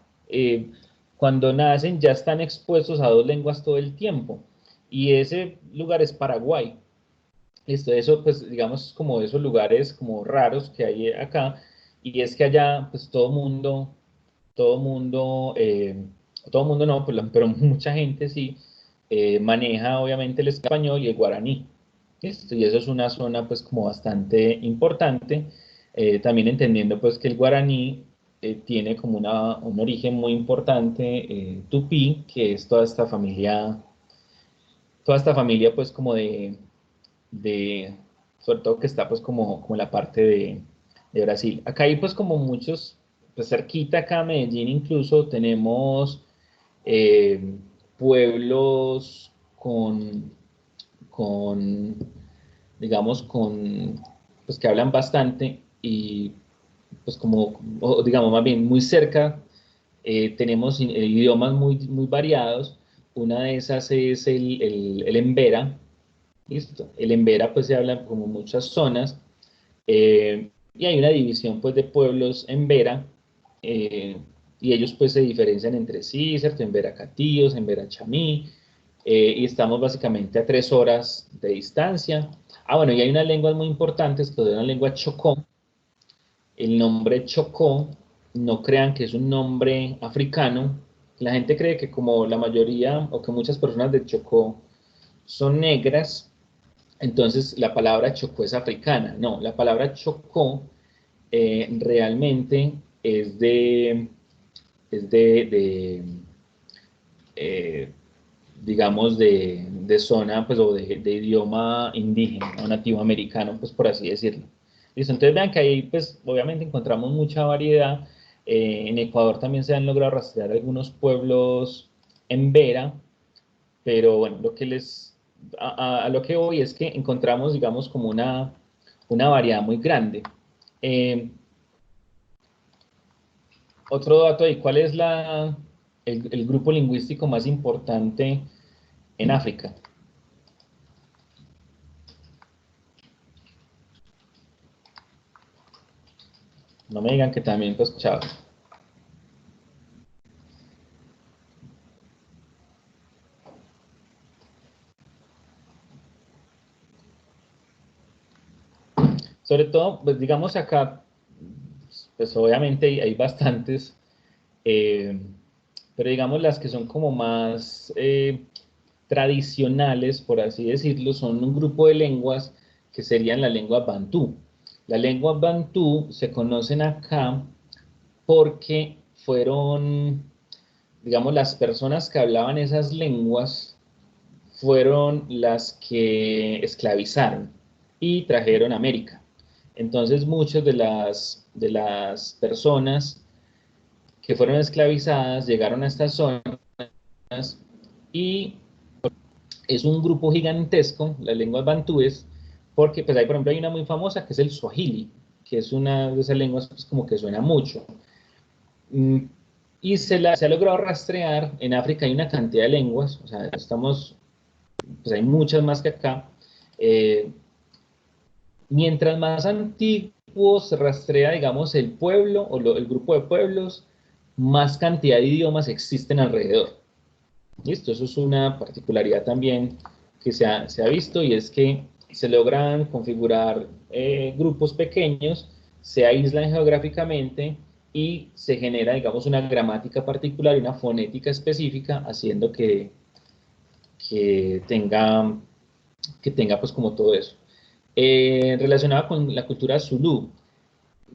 Cuando nacen ya están expuestos a dos lenguas todo el tiempo. Y ese lugar es Paraguay. Listo, eso pues digamos como esos lugares como raros que hay acá. Y es que allá pues todo mundo, todo mundo no, pero mucha gente sí maneja obviamente el español y el guaraní. ¿Listo? Y eso es una zona pues como bastante importante, también entendiendo pues que el guaraní tiene como un origen muy importante tupí, que es toda esta familia pues como de sobre todo que está pues como en la parte de Brasil. Acá hay pues como muchos, pues cerquita acá, Medellín incluso, tenemos eh, pueblos con, digamos, pues que hablan bastante y pues como, o digamos más bien muy cerca, tenemos idiomas muy variados. Una de esas es el embera. Listo. El embera pues se habla como muchas zonas y hay una división pues de pueblos embera eh, y ellos pues se diferencian entre sí, ¿cierto? Embera Catíos, embera Chamí y estamos básicamente a 3 horas de distancia. Ah, bueno, y hay unas lenguas muy importantes que son la lengua chocó. El nombre chocó, no crean que es un nombre africano. La gente cree que como la mayoría o que muchas personas de Chocó son negras, entonces la palabra Chocó es africana. No, la palabra Chocó realmente es de eh, digamos, de zona, pues, o de idioma indígena o nativo americano, pues, por así decirlo. Listo, entonces vean que ahí, pues, obviamente encontramos mucha variedad. En Ecuador también se han logrado rastrear algunos pueblos en Vera, pero bueno, a lo que voy es que encontramos, digamos, como una variedad muy grande. Otro dato ahí, ¿cuál es el grupo lingüístico más importante en África? No me digan que también lo escuchaba. Sobre todo, pues digamos acá, pues obviamente hay bastantes, pero digamos las que son como más tradicionales, por así decirlo, son un grupo de lenguas que serían las lenguas bantú. Las lenguas bantú se conocen acá porque fueron, digamos, las personas que hablaban esas lenguas fueron las que esclavizaron y trajeron a América. Entonces, muchas de las personas que fueron esclavizadas llegaron a estas zonas y es un grupo gigantesco, las lenguas bantúes, porque pues ahí, por ejemplo, hay una muy famosa que es el Swahili, que es una de esas lenguas pues, como que suena mucho. Y se ha logrado rastrear, en África hay una cantidad de lenguas, o sea, pues hay muchas más que acá. Mientras más antiguo se rastrea, digamos, el pueblo o el grupo de pueblos, más cantidad de idiomas existen alrededor. ¿Listo? Eso es una particularidad también que se ha visto y es que se logran configurar grupos pequeños, se aíslan geográficamente y se genera, digamos, una gramática particular y una fonética específica, haciendo que tenga, que tenga pues como todo eso. Relacionado con la cultura zulú,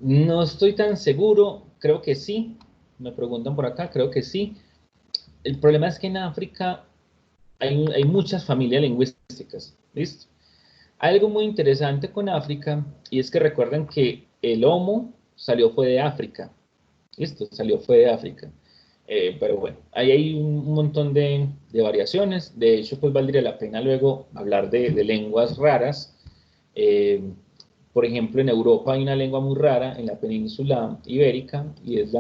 no estoy tan seguro, creo que sí, me preguntan por acá, creo que sí. El problema es que en África hay muchas familias lingüísticas, ¿listo? Hay algo muy interesante con África y es que recuerden que el Homo salió fue de África, ¿listo? Salió fue de África. Pero bueno, ahí hay un montón de variaciones. De hecho, pues valdría la pena luego hablar de lenguas raras. Eh, por ejemplo, en Europa hay una lengua muy rara en la península ibérica y es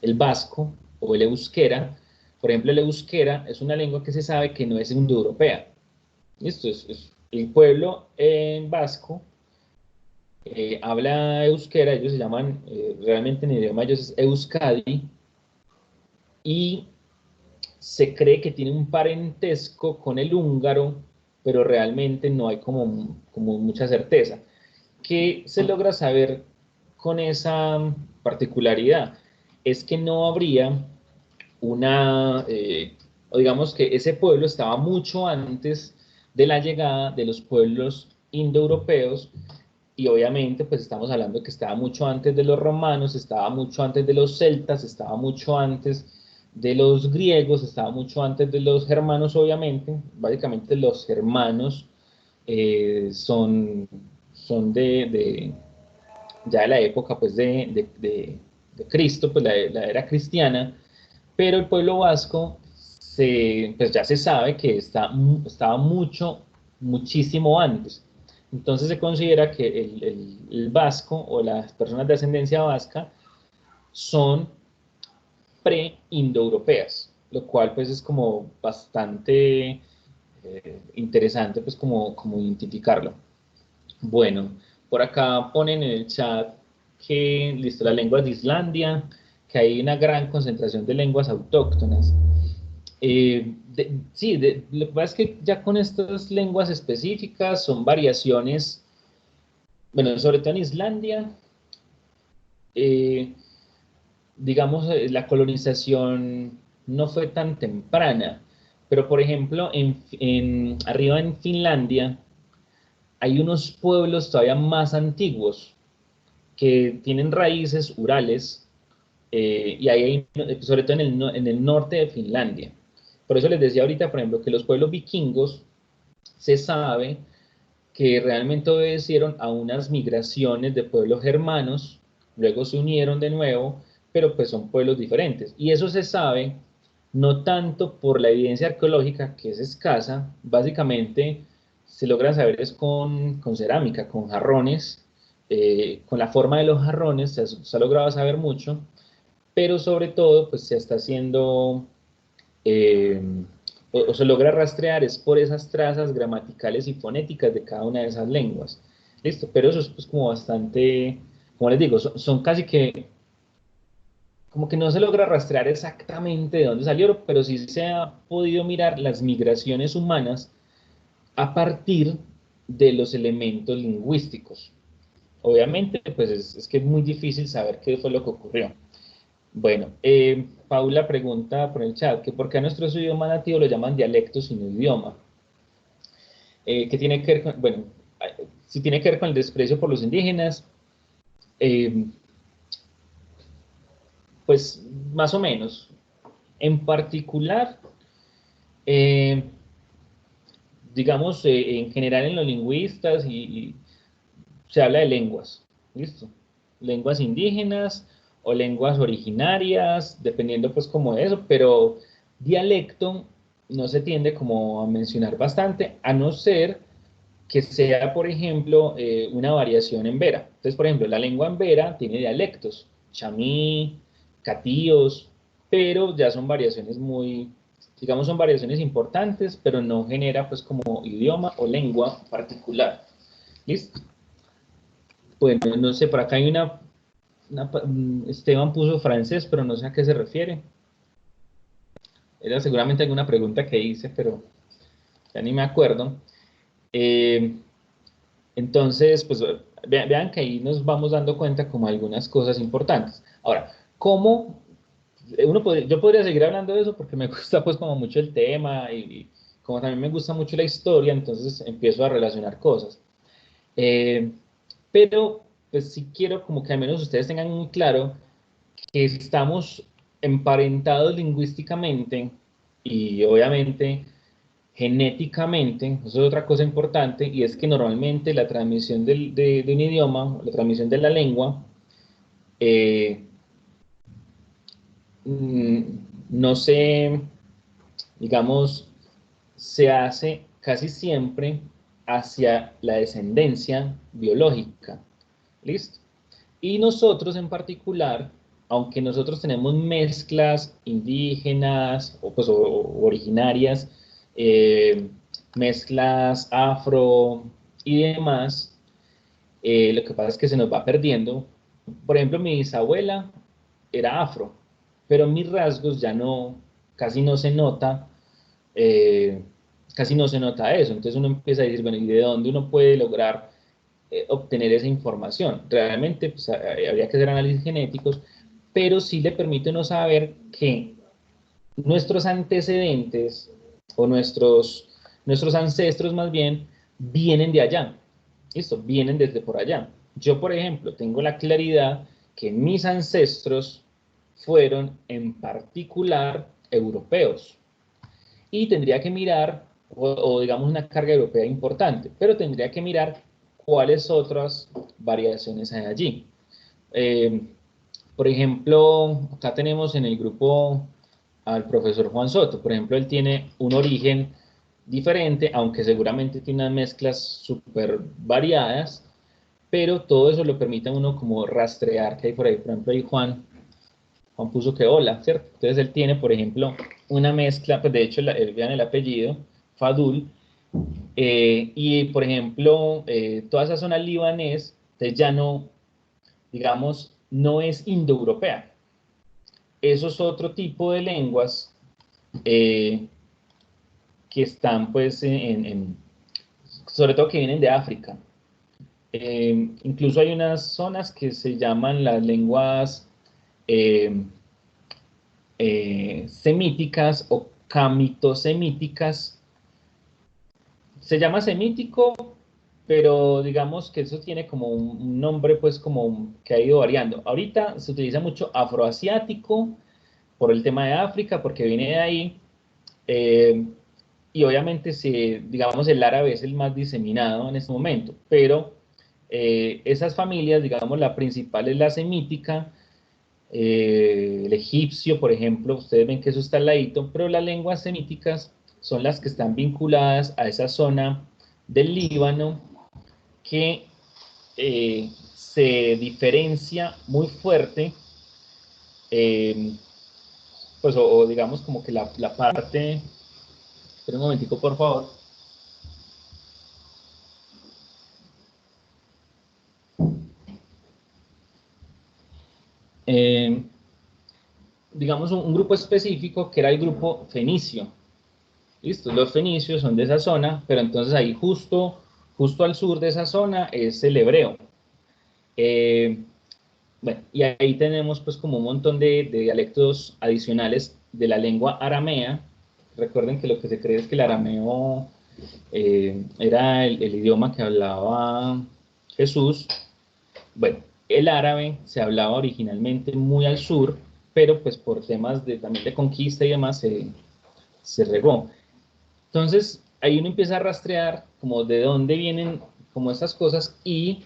el vasco o el euskera. Por ejemplo, el euskera es una lengua que se sabe que no es indoeuropea. Esto es el pueblo en vasco habla euskera, ellos se llaman, realmente en idioma ellos es Euskadi, y se cree que tiene un parentesco con el húngaro, pero realmente no hay como mucha certeza. ¿Qué se logra saber con esa particularidad? Es que no habría o digamos que ese pueblo estaba mucho antes de la llegada de los pueblos indoeuropeos y obviamente pues estamos hablando que estaba mucho antes de los romanos, estaba mucho antes de los celtas, estaba mucho antes de los griegos, estaba mucho antes de los germanos, obviamente. Básicamente los germanos son ya de la época pues de Cristo, pues la era cristiana, pero el pueblo vasco pues ya se sabe que estaba muchísimo antes. Entonces se considera que el vasco o las personas de ascendencia vasca son pre-indoeuropeas, lo cual pues es como bastante interesante pues como identificarlo. Bueno, por acá ponen en el chat que, listo, las lenguas de Islandia, que hay una gran concentración de lenguas autóctonas. Sí, lo que pasa es que ya con estas lenguas específicas son variaciones, bueno, sobre todo en Islandia, eh, digamos, la colonización no fue tan temprana, pero por ejemplo, arriba en Finlandia hay unos pueblos todavía más antiguos que tienen raíces urales y ahí hay, sobre todo en el norte de Finlandia. Por eso les decía ahorita, por ejemplo, que los pueblos vikingos se sabe que realmente obedecieron a unas migraciones de pueblos germanos, luego se unieron de nuevo, pero pues son pueblos diferentes. Y eso se sabe no tanto por la evidencia arqueológica, que es escasa, básicamente se logran saber es con cerámica, con jarrones, con la forma de los jarrones se ha logrado saber mucho, pero sobre todo pues se está haciendo, eh, o se logra rastrear es por esas trazas gramaticales y fonéticas de cada una de esas lenguas. Listo, pero eso es pues como bastante, como les digo, son casi que, como que no se logra rastrear exactamente de dónde salieron, pero sí se ha podido mirar las migraciones humanas a partir de los elementos lingüísticos. Obviamente, pues es que es muy difícil saber qué fue lo que ocurrió. Bueno, Paula pregunta por el chat que por qué a nuestro idioma nativo lo llaman dialecto sin idioma. ¿Qué tiene que ver con, bueno, si tiene que ver con el desprecio por los indígenas, eh, pues más o menos. En particular, eh, digamos, en general en los lingüistas y se habla de lenguas, ¿listo? Lenguas indígenas o lenguas originarias, dependiendo pues como de eso, pero dialecto no se tiende como a mencionar bastante, a no ser que sea, por ejemplo, una variación en vera. Entonces, por ejemplo, la lengua en vera tiene dialectos, chamí, catíos, pero ya son variaciones muy, digamos, son variaciones importantes, pero no genera pues como idioma o lengua particular. ¿Listo? Bueno, no sé, por acá hay Esteban puso francés, pero no sé a qué se refiere. Era seguramente alguna pregunta que hice, pero ya ni me acuerdo. Eh, entonces, pues vean que ahí nos vamos dando cuenta como algunas cosas importantes. Ahora, ¿cómo? Yo podría seguir hablando de eso porque me gusta pues como mucho el tema y como también me gusta mucho la historia, entonces empiezo a relacionar cosas. Eh, pero pues sí quiero como que al menos ustedes tengan muy claro que estamos emparentados lingüísticamente y obviamente genéticamente, eso es otra cosa importante, y es que normalmente la transmisión de un idioma, la transmisión de la lengua, eh, mm, no se, digamos, se hace casi siempre hacia la descendencia biológica. ¿Listo? Y nosotros en particular, aunque nosotros tenemos mezclas indígenas o originarias, eh, mezclas afro y demás, lo que pasa es que se nos va perdiendo. Por ejemplo, mi bisabuela era afro, pero mis rasgos ya no, casi no se nota, eh, casi no se nota eso. Entonces uno empieza a decir, bueno, ¿y de dónde uno puede lograr obtener esa información? Realmente pues, habría que hacer análisis genéticos, pero sí le permite uno saber que nuestros antecedentes o nuestros ancestros más bien vienen de allá. ¿Listo? Vienen desde por allá. Yo, por ejemplo, tengo la claridad que mis ancestros fueron en particular europeos y tendría que mirar, o digamos una carga europea importante, pero tendría que mirar cuáles otras variaciones hay allí. Eh, por ejemplo, acá tenemos en el grupo al profesor Juan Soto. Por ejemplo, él tiene un origen diferente, aunque seguramente tiene unas mezclas súper variadas, pero todo eso lo permite a uno como rastrear que hay por ahí. Por ejemplo, ahí Juan puso que hola, ¿cierto? Entonces él tiene, por ejemplo, una mezcla, pues de hecho, vean el apellido, Fadul, y por ejemplo, toda esa zona libanés, entonces ya no, digamos, no es indoeuropea. Eso es otro tipo de lenguas eh, que están, pues, sobre todo que vienen de África. Incluso hay unas zonas que se llaman las lenguas eh, semíticas o camitosemíticas. Se llama semítico, pero digamos que eso tiene como un nombre, pues, como que ha ido variando. Ahorita se utiliza mucho afroasiático por el tema de África, porque viene de ahí. Eh, y obviamente, si, digamos, el árabe es el más diseminado en este momento, pero esas familias, digamos, la principal es la semítica, el egipcio, por ejemplo, ustedes ven que eso está al ladito, pero las lenguas semíticas son las que están vinculadas a esa zona del Líbano que se diferencia muy fuerte, pues, o digamos como que la parte, espera un momentico por favor. Digamos un grupo específico que era el grupo fenicio. ¿Listo? Los fenicios son de esa zona, pero entonces ahí justo al sur de esa zona es el hebreo. Bueno, y ahí tenemos pues como un montón de dialectos adicionales de la lengua aramea. Recuerden que lo que se cree es que el arameo era el idioma que hablaba Jesús. Bueno, el árabe se hablaba originalmente muy al sur, pero pues por temas también de conquista y demás se regó. Entonces, ahí uno empieza a rastrear como de dónde vienen como estas cosas y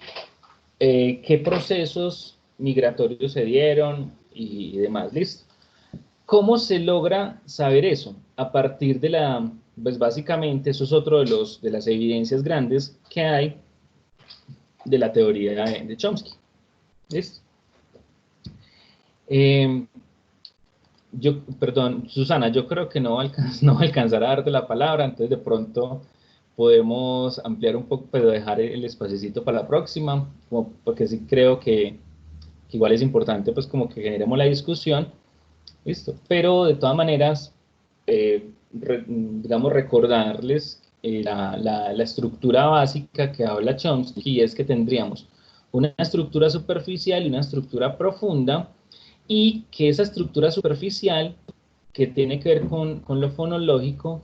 qué procesos migratorios se dieron y demás, ¿listo? ¿Cómo se logra saber eso? A partir de pues básicamente eso es otro de las evidencias grandes que hay de la teoría de Chomsky, ¿listo? Perdón, Susana, yo creo que no no va a alcanzar a darte la palabra, entonces de pronto podemos ampliar un poco, pero dejar el espacecito para la próxima, porque sí creo que igual es importante pues como que generemos la discusión, listo, pero de todas maneras, digamos, recordarles la estructura básica que habla Chomsky, y es que tendríamos una estructura superficial y una estructura profunda, y que esa estructura superficial que tiene que ver con lo fonológico,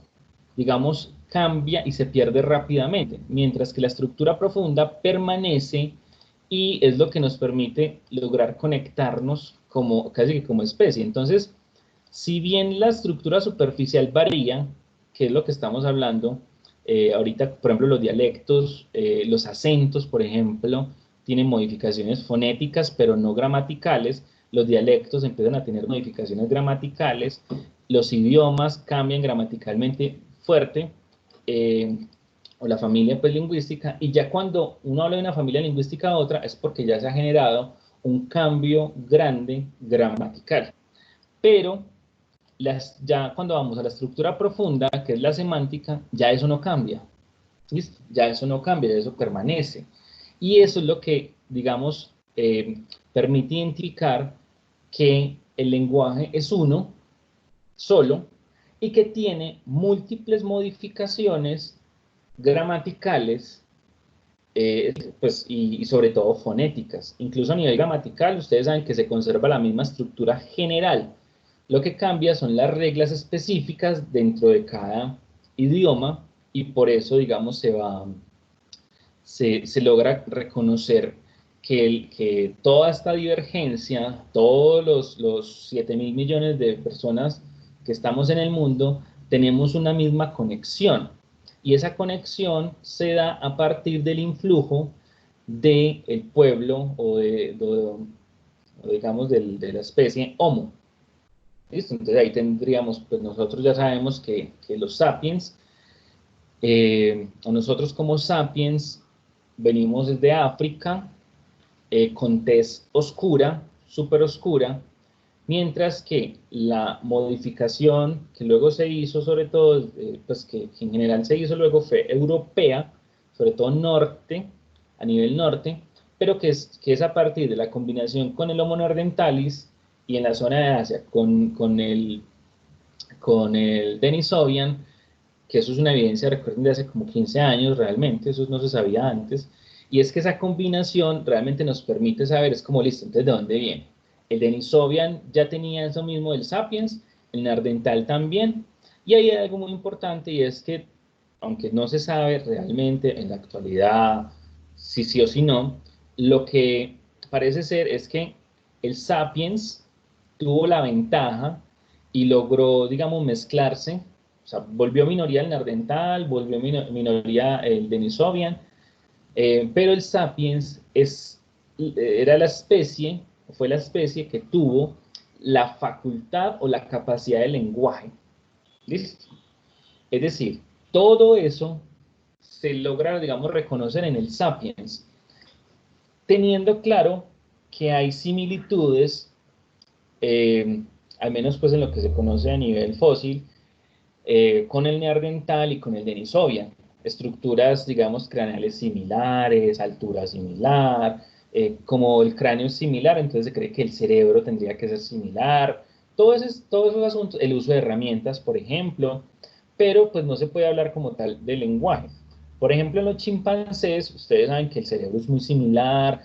digamos, cambia y se pierde rápidamente, mientras que la estructura profunda permanece y es lo que nos permite lograr conectarnos como, casi que como especie. Entonces, si bien la estructura superficial varía, que es lo que estamos hablando, ahorita, por ejemplo, los dialectos, los acentos, por ejemplo, tienen modificaciones fonéticas, pero no gramaticales. Los dialectos empiezan a tener modificaciones gramaticales, los idiomas cambian gramaticalmente fuerte, o la familia pues, lingüística, y ya cuando uno habla de una familia lingüística a otra es porque ya se ha generado un cambio grande gramatical. Pero ya cuando vamos a la estructura profunda, que es la semántica, ya eso no cambia. ¿Listo? Ya eso no cambia, ya eso permanece. Y eso es lo que, digamos, permite identificar que el lenguaje es uno, solo, y que tiene múltiples modificaciones gramaticales, pues, y sobre todo fonéticas. Incluso a nivel gramatical, ustedes saben que se conserva la misma estructura general. Lo que cambia son las reglas específicas dentro de cada idioma, y por eso, digamos, se logra reconocer que toda esta divergencia, todos los 7.000 millones de personas que estamos en el mundo, tenemos una misma conexión. Y esa conexión se da a partir del influjo del pueblo o digamos de la especie Homo. ¿Listo? Entonces ahí tendríamos, pues nosotros ya sabemos que los sapiens, o nosotros como sapiens, venimos desde África, con tez oscura, súper oscura, mientras que la modificación que luego se hizo, sobre todo, pues que en general se hizo luego fue europea, sobre todo norte, a nivel norte, pero que es a partir de la combinación con el Homo neanderthalis y en la zona de Asia con el Denisovian, que eso es una evidencia, recuerden, de hace como 15 años realmente, eso no se sabía antes, y es que esa combinación realmente nos permite saber, es como, listo, entonces, ¿de dónde viene? El Denisovian ya tenía eso mismo del Sapiens, el Neandertal también, y hay algo muy importante, y es que, aunque no se sabe realmente en la actualidad si sí o si no, lo que parece ser es que el Sapiens tuvo la ventaja y logró, digamos, mezclarse, o sea, volvió minoría el Neandertal, volvió minoría el Denisovian, pero el Sapiens era la especie, fue la especie que tuvo la facultad o la capacidad de lenguaje. ¿Listo? Es decir, todo eso se logra, digamos, reconocer en el Sapiens, teniendo claro que hay similitudes, al menos pues en lo que se conoce a nivel fósil, con el neandertal y con el denisovia. Estructuras, digamos, craneales similares, altura similar, como el cráneo es similar, entonces se cree que el cerebro tendría que ser similar, todos esos asuntos, el uso de herramientas, por ejemplo, pero pues no se puede hablar como tal de lenguaje. Por ejemplo, en los chimpancés, ustedes saben que el cerebro es muy similar,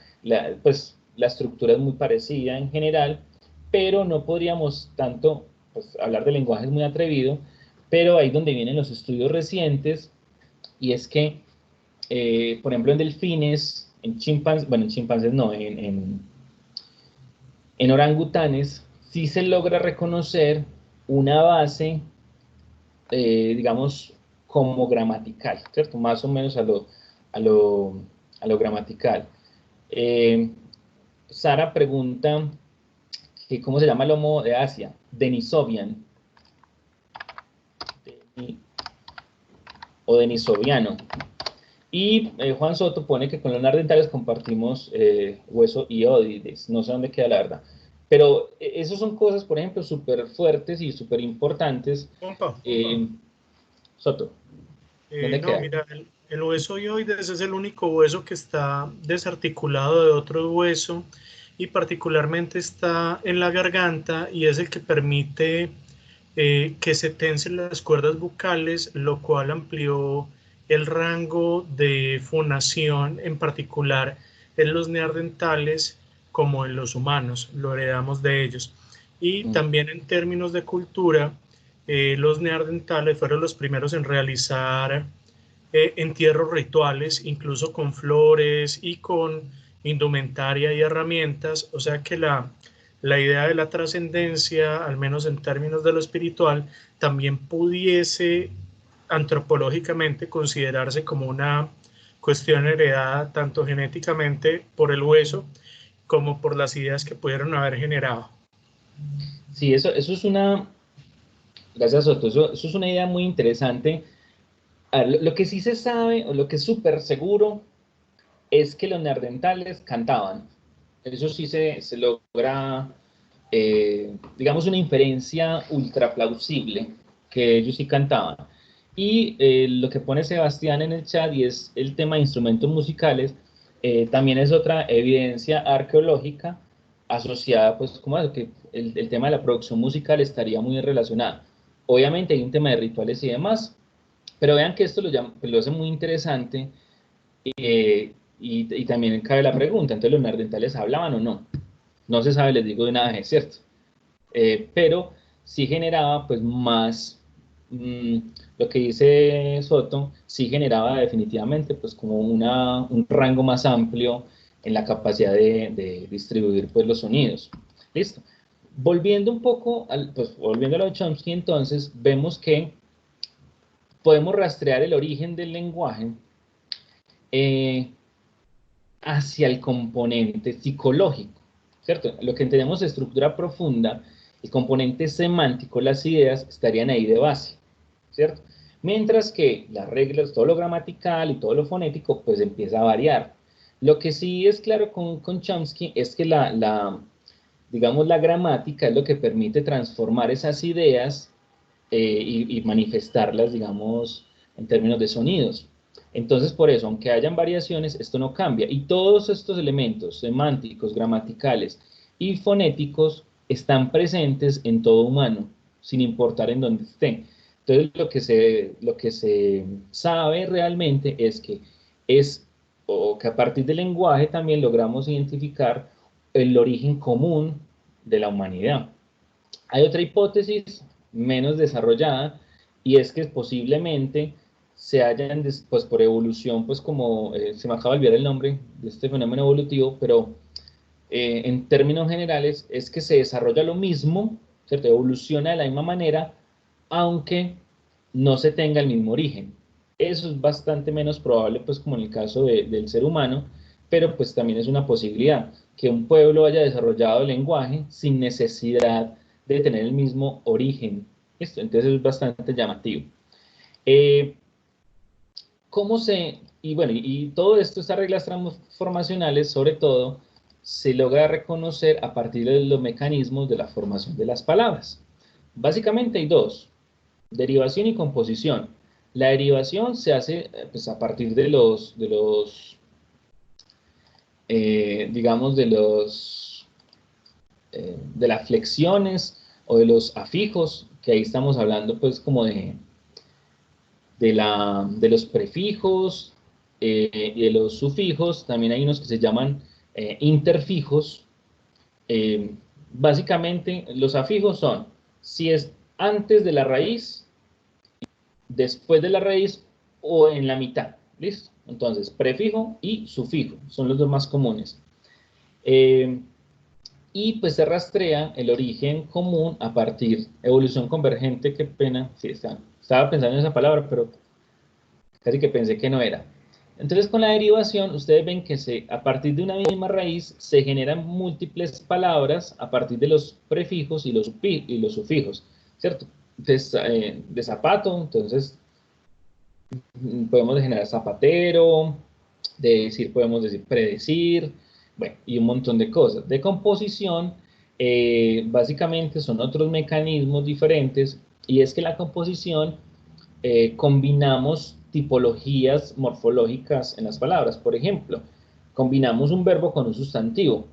pues la estructura es muy parecida en general, pero no podríamos tanto, pues hablar de lenguaje es muy atrevido, pero ahí donde vienen los estudios recientes, y es que, por ejemplo, en delfines, en chimpancés, bueno, en chimpancés no, en orangutanes, sí se logra reconocer una base, digamos, como gramatical, ¿cierto? Más o menos a lo, a lo gramatical. Sara pregunta que cómo se llama el homo de Asia, Denisovian, o denisoviano. Y Juan Soto pone que con los neandertales compartimos hueso y ódides. No sé dónde queda la verdad. Pero esas son cosas, por ejemplo, súper fuertes y súper importantes. Compa, Soto, ¿dónde no, queda? mira, el hueso hioides es el único hueso que está desarticulado de otro hueso y particularmente está en la garganta y es el que permite que se tensen las cuerdas bucales, lo cual amplió el rango de fonación, en particular en los neandertales como en los humanos, lo heredamos de ellos. Y también en términos de cultura, los neandertales fueron los primeros en realizar entierros rituales, incluso con flores y con indumentaria y herramientas, o sea que la idea de la trascendencia, al menos en términos de lo espiritual, también pudiese antropológicamente considerarse como una cuestión heredada tanto genéticamente por el hueso como por las ideas que pudieron haber generado. Sí, eso es una, gracias Soto, eso es una idea muy interesante. A ver, lo que sí se sabe, o lo que es súper seguro, es que los neandertales cantaban. Eso sí se logra, digamos, una inferencia ultra plausible, que ellos sí cantaban. Y lo que pone Sebastián en el chat, y es el tema de instrumentos musicales, también es otra evidencia arqueológica asociada, pues, como a que el tema de la producción musical estaría muy relacionado. Obviamente hay un tema de rituales y demás, pero vean que esto lo hace muy interesante, y también cabe la pregunta, entonces los neandertales hablaban o no. No se sabe, les digo de nada, es cierto. Pero sí generaba pues más, mmm, lo que dice Soto, sí generaba definitivamente pues como un rango más amplio en la capacidad de distribuir pues los sonidos. Listo. Volviendo un poco, pues volviendo a lo de Chomsky, entonces vemos que podemos rastrear el origen del lenguaje eh, hacia el componente psicológico, ¿cierto? Lo que entendemos de estructura profunda, el componente semántico, las ideas estarían ahí de base, ¿cierto? Mientras que las reglas, todo lo gramatical y todo lo fonético, pues empieza a variar. Lo que sí es claro con Chomsky es que digamos, la gramática es lo que permite transformar esas ideas, y manifestarlas, digamos, en términos de sonidos. Entonces, por eso, aunque hayan variaciones, esto no cambia. Y todos estos elementos semánticos, gramaticales y fonéticos están presentes en todo humano, sin importar en dónde estén. Entonces, lo que se sabe realmente es que o que a partir del lenguaje también logramos identificar el origen común de la humanidad. Hay otra hipótesis menos desarrollada, y es que posiblemente se hayan, pues por evolución, pues como se me acaba de olvidar el nombre de este fenómeno evolutivo, pero en términos generales es que se desarrolla lo mismo, ¿cierto? Evoluciona de la misma manera, aunque no se tenga el mismo origen. Eso es bastante menos probable, pues como en el caso del ser humano, pero pues también es una posibilidad que un pueblo haya desarrollado el lenguaje sin necesidad de tener el mismo origen. Esto, entonces es bastante llamativo. Eh, y bueno, y todo esto, estas reglas transformacionales, sobre todo, se logra reconocer a partir de los mecanismos de la formación de las palabras. Básicamente hay dos: derivación y composición. La derivación se hace pues, a partir digamos, de las flexiones o de los afijos, que ahí estamos hablando pues como de los prefijos y de los sufijos. También hay unos que se llaman interfijos. Básicamente los afijos son si es antes de la raíz, después de la raíz o en la mitad. ¿Listo? Entonces, prefijo y sufijo son los dos más comunes. Y pues se rastrea el origen común a partir, evolución convergente, qué pena, sí, estaba pensando en esa palabra, pero casi que pensé que no era. Entonces, con la derivación, ustedes ven que a partir de una misma raíz se generan múltiples palabras a partir de los prefijos y los sufijos, ¿cierto? Entonces, de zapato, entonces podemos generar zapatero, podemos decir predecir, bueno, y un montón de cosas. De composición, básicamente son otros mecanismos diferentes, y es que la composición combinamos tipologías morfológicas en las palabras. Por ejemplo, combinamos un verbo con un sustantivo.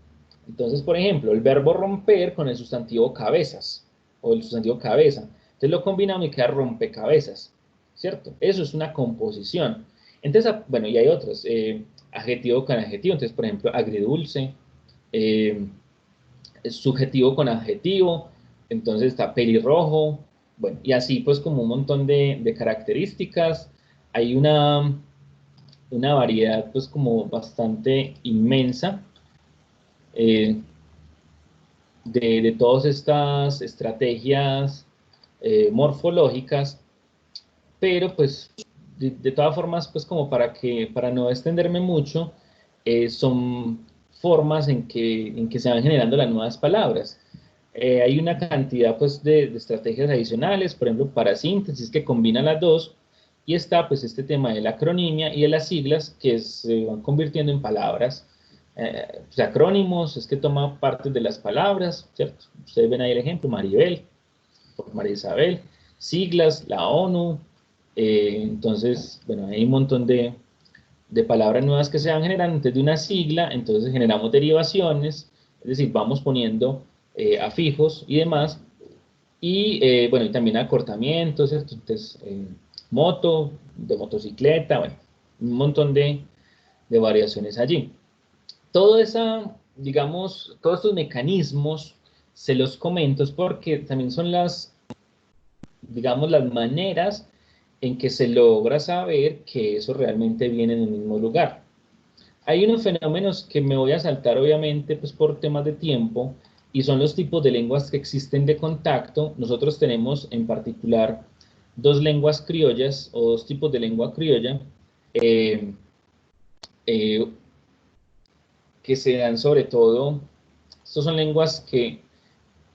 Entonces, por ejemplo, el verbo romper con el sustantivo cabezas, o el sustantivo cabeza. Entonces lo combinamos y queda rompecabezas, ¿cierto? Eso es una composición. Entonces, bueno, y hay otros, adjetivo con adjetivo. Entonces, por ejemplo, agridulce, subjetivo con adjetivo. Entonces está pelirrojo, bueno, y así pues como un montón de características. Hay una variedad pues como bastante inmensa de todas estas estrategias morfológicas, pero pues de todas formas pues como para no extenderme mucho, son formas en que se van generando las nuevas palabras. Hay una cantidad pues de estrategias adicionales, por ejemplo para síntesis, que combinan las dos, y está pues este tema de la acronimia y de las siglas que se van convirtiendo en palabras. Pues, acrónimos es que toma partes de las palabras, ¿cierto? Ustedes ven ahí el ejemplo, Maribel, por María Isabel. Siglas, la ONU. Entonces, bueno, hay un montón de palabras nuevas que se van generando antes de una sigla. Entonces generamos derivaciones, es decir, vamos poniendo afijos y demás. Y bueno, y también acortamientos, ¿cierto? Entonces, moto, de motocicleta, bueno, un montón de variaciones allí. Digamos, todos estos mecanismos se los comento porque también son digamos, las maneras en que se logra saber que eso realmente viene en el mismo lugar. Hay unos fenómenos que me voy a saltar obviamente pues por temas de tiempo, y son los tipos de lenguas que existen de contacto. Nosotros tenemos en particular dos lenguas criollas o dos tipos de lengua criolla eh, eh, que se dan sobre todo. Estos son lenguas que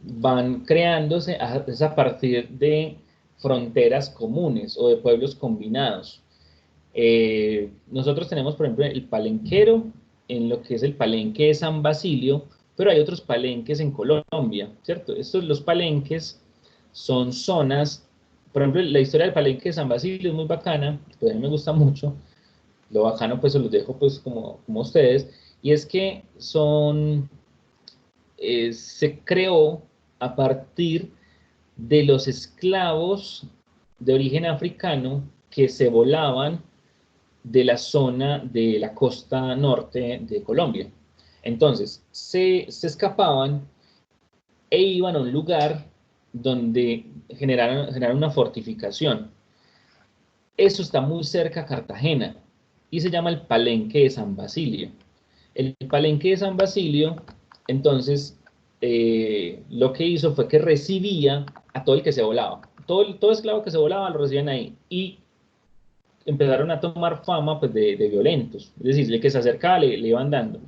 van creándose a partir de fronteras comunes o de pueblos combinados. Nosotros tenemos, por ejemplo, el palenquero, en lo que es el palenque de San Basilio, pero hay otros palenques en Colombia, ¿cierto? Los palenques son zonas, por ejemplo, la historia del palenque de San Basilio es muy bacana, pues a mí me gusta mucho. Lo bacano pues se los dejo pues como ustedes, y es que se creó a partir de los esclavos de origen africano que se volaban de la zona de la costa norte de Colombia. Entonces, se escapaban e iban a un lugar donde generaron una fortificación. Eso está muy cerca a Cartagena y se llama el Palenque de San Basilio. El Palenque de San Basilio, entonces, lo que hizo fue que recibía a todo el que se volaba. Todo esclavo que se volaba lo recibían ahí. Y empezaron a tomar fama pues, de violentos. Es decir, el que se acercaba le iban dando.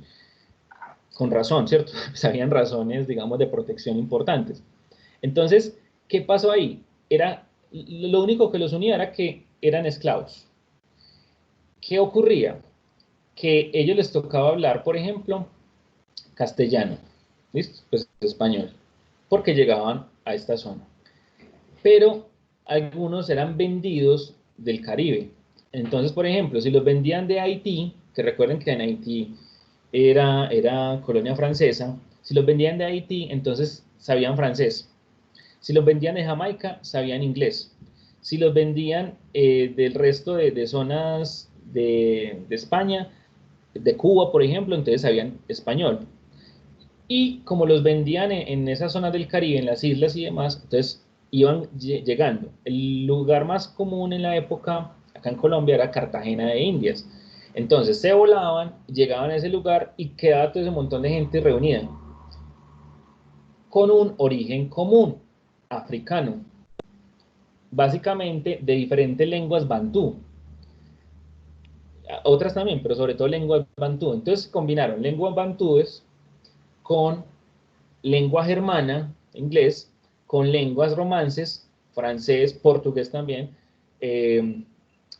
Con razón, ¿cierto? Pues habían razones, digamos, de protección importantes. Entonces, ¿qué pasó ahí? Lo único que los unía era que eran esclavos. ¿Qué ocurría? Que ellos les tocaba hablar, por ejemplo, castellano, ¿listo? Pues español, porque llegaban a esta zona. Pero algunos eran vendidos del Caribe. Entonces, por ejemplo, si los vendían de Haití, que recuerden que en Haití era colonia francesa, si los vendían de Haití, entonces sabían francés. Si los vendían de Jamaica, sabían inglés. Si los vendían del resto de zonas de España, de Cuba, por ejemplo, entonces sabían español. Y como los vendían en esas zonas del Caribe, en las islas y demás, entonces iban llegando. El lugar más común en la época, acá en Colombia, era Cartagena de Indias. Entonces se volaban, llegaban a ese lugar y quedaba todo ese montón de gente reunida con un origen común, africano, básicamente de diferentes lenguas bantú, otras también, pero sobre todo lenguas bantú. Entonces combinaron lenguas bantúes con lengua germana, inglés, con lenguas romances, francés, portugués también.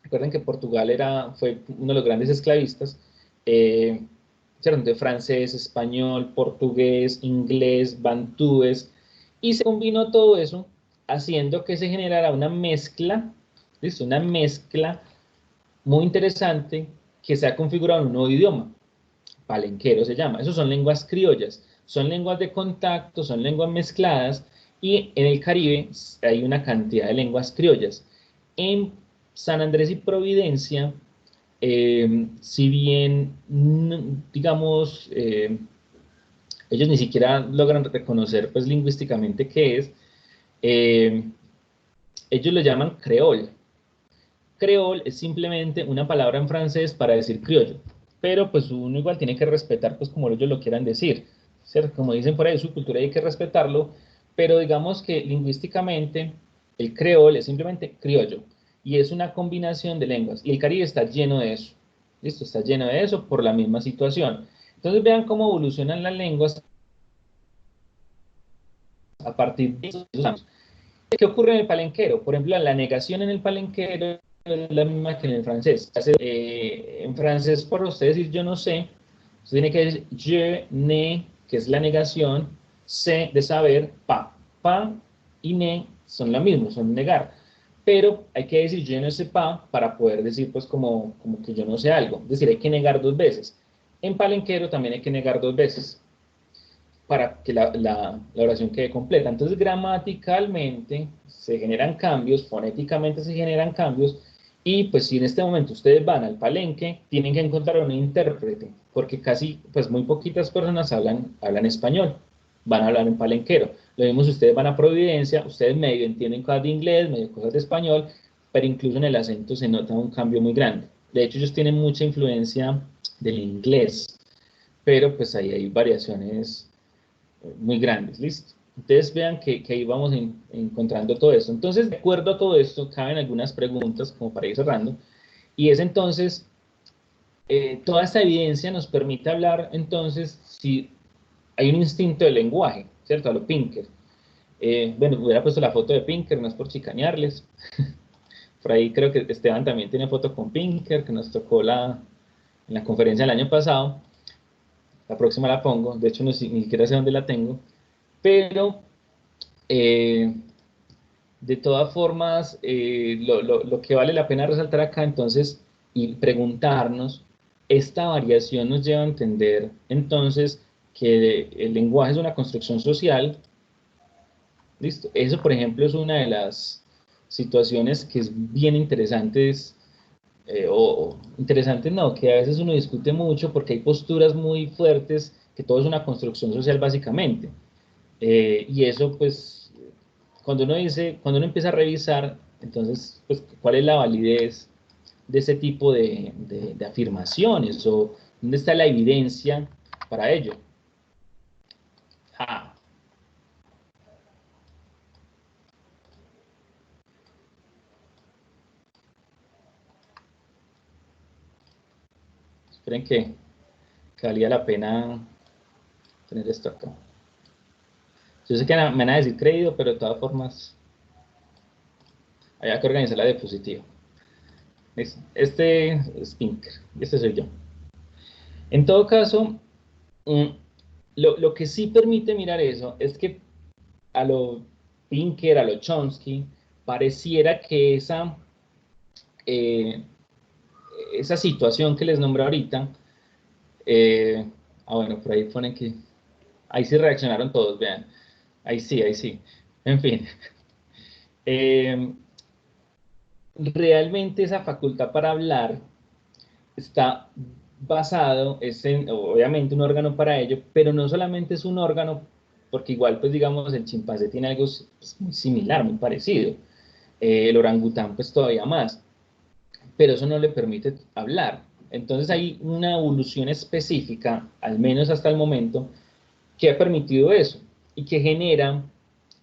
Recuerden que Portugal fue uno de los grandes esclavistas. ¿Cierto? Entonces, francés, español, portugués, inglés, bantúes, y se combinó todo eso haciendo que se generara una mezcla, ¿listo? Una mezcla muy interesante que se ha configurado en un nuevo idioma, palenquero se llama. Esos son lenguas criollas, son lenguas de contacto, son lenguas mezcladas, y en el Caribe hay una cantidad de lenguas criollas. En San Andrés y Providencia, si bien, digamos, ellos ni siquiera logran reconocer pues lingüísticamente qué es, eh, ellos lo llaman creol. Creol es simplemente una palabra en francés para decir criollo, pero pues uno igual tiene que respetar pues como ellos lo quieran decir, ¿cierto? Como dicen por ahí, su cultura hay que respetarlo, pero digamos que lingüísticamente el creol es simplemente criollo y es una combinación de lenguas, y el Caribe está lleno de eso, ¿listo? Está lleno de eso por la misma situación. Entonces vean cómo evolucionan las lenguas a partir de esos años. ¿Qué ocurre en el palenquero? Por ejemplo, la negación en el palenquero es la misma que en el francés. En francés, por usted decir yo no sé, usted tiene que decir je ne, que es la negación, sé de saber, pa y ne son la misma, son negar. Pero hay que decir je ne sais pas para poder decir pues como que yo no sé algo. Es decir, hay que negar dos veces. En palenquero también hay que negar dos veces para que la oración quede completa. Entonces, gramaticalmente se generan cambios, fonéticamente se generan cambios, y pues si en este momento ustedes van al palenque, tienen que encontrar un intérprete, porque casi, pues muy poquitas personas hablan español, van a hablar en palenquero. Lo mismo si ustedes van a Providencia, ustedes medio entienden cosas de inglés, medio cosas de español, pero incluso en el acento se nota un cambio muy grande. De hecho, ellos tienen mucha influencia del inglés, pero pues ahí hay variaciones muy grandes, ¿listo? Entonces vean que ahí vamos encontrando todo esto. Entonces, de acuerdo a todo esto, caben algunas preguntas como para ir cerrando, y es entonces, toda esta evidencia nos permite hablar entonces si hay un instinto de lenguaje, ¿cierto? A lo Pinker. Bueno, hubiera puesto la foto de Pinker, no es por chicanearles. Por ahí creo que Esteban también tiene foto con Pinker, que nos tocó en la conferencia del año pasado. La próxima la pongo, de hecho ni siquiera sé dónde la tengo, pero eh, de todas formas, lo que vale la pena resaltar acá entonces y preguntarnos, esta variación nos lleva a entender entonces que el lenguaje es una construcción social. ¿Listo? Eso, por ejemplo, es una de las situaciones que es bien interesantes, o interesantes no, que a veces uno discute mucho porque hay posturas muy fuertes que todo es una construcción social básicamente. Y eso pues cuando uno empieza a revisar, entonces, pues, ¿cuál es la validez de ese tipo de afirmaciones? ¿O dónde está la evidencia para ello? Ja, esperen que valía la pena tener esto acá. Yo sé que me van a decir creído, pero de todas formas, había que organizar la diapositiva. Este es Pinker, este soy yo. En todo caso, mm, lo que sí permite mirar eso es que a lo Pinker, a lo Chomsky, pareciera que eh, esa situación que les nombré ahorita, eh, bueno, por ahí ponen que, ahí sí reaccionaron todos, vean, ahí sí, en fin, eh, realmente esa facultad para hablar está basado, es en, obviamente un órgano para ello, pero no solamente es un órgano, porque igual, pues digamos, el chimpancé tiene algo pues, muy similar, muy parecido, el orangután pues todavía más, pero eso no le permite hablar. Entonces hay una evolución específica, al menos hasta el momento, que ha permitido eso y que genera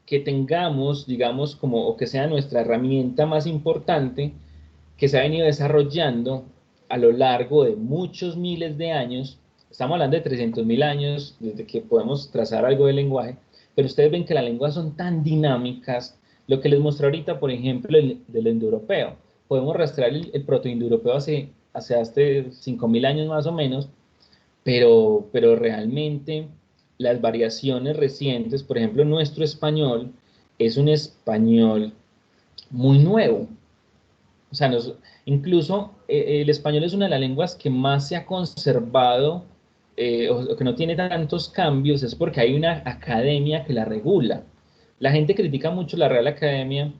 que tengamos, digamos, como, o que sea nuestra herramienta más importante que se ha venido desarrollando a lo largo de muchos miles de años. Estamos hablando de 300.000 años desde que podemos trazar algo del lenguaje, pero ustedes ven que las lenguas son tan dinámicas. Lo que les mostré ahorita, por ejemplo, del indoeuropeo. Podemos rastrear el protoindoeuropeo hace 5.000 años más o menos, pero realmente las variaciones recientes, por ejemplo, nuestro español es un español muy nuevo. O sea, incluso el español es una de las lenguas que más se ha conservado o que no tiene tantos cambios, es porque hay una academia que la regula. La gente critica mucho la Real Academia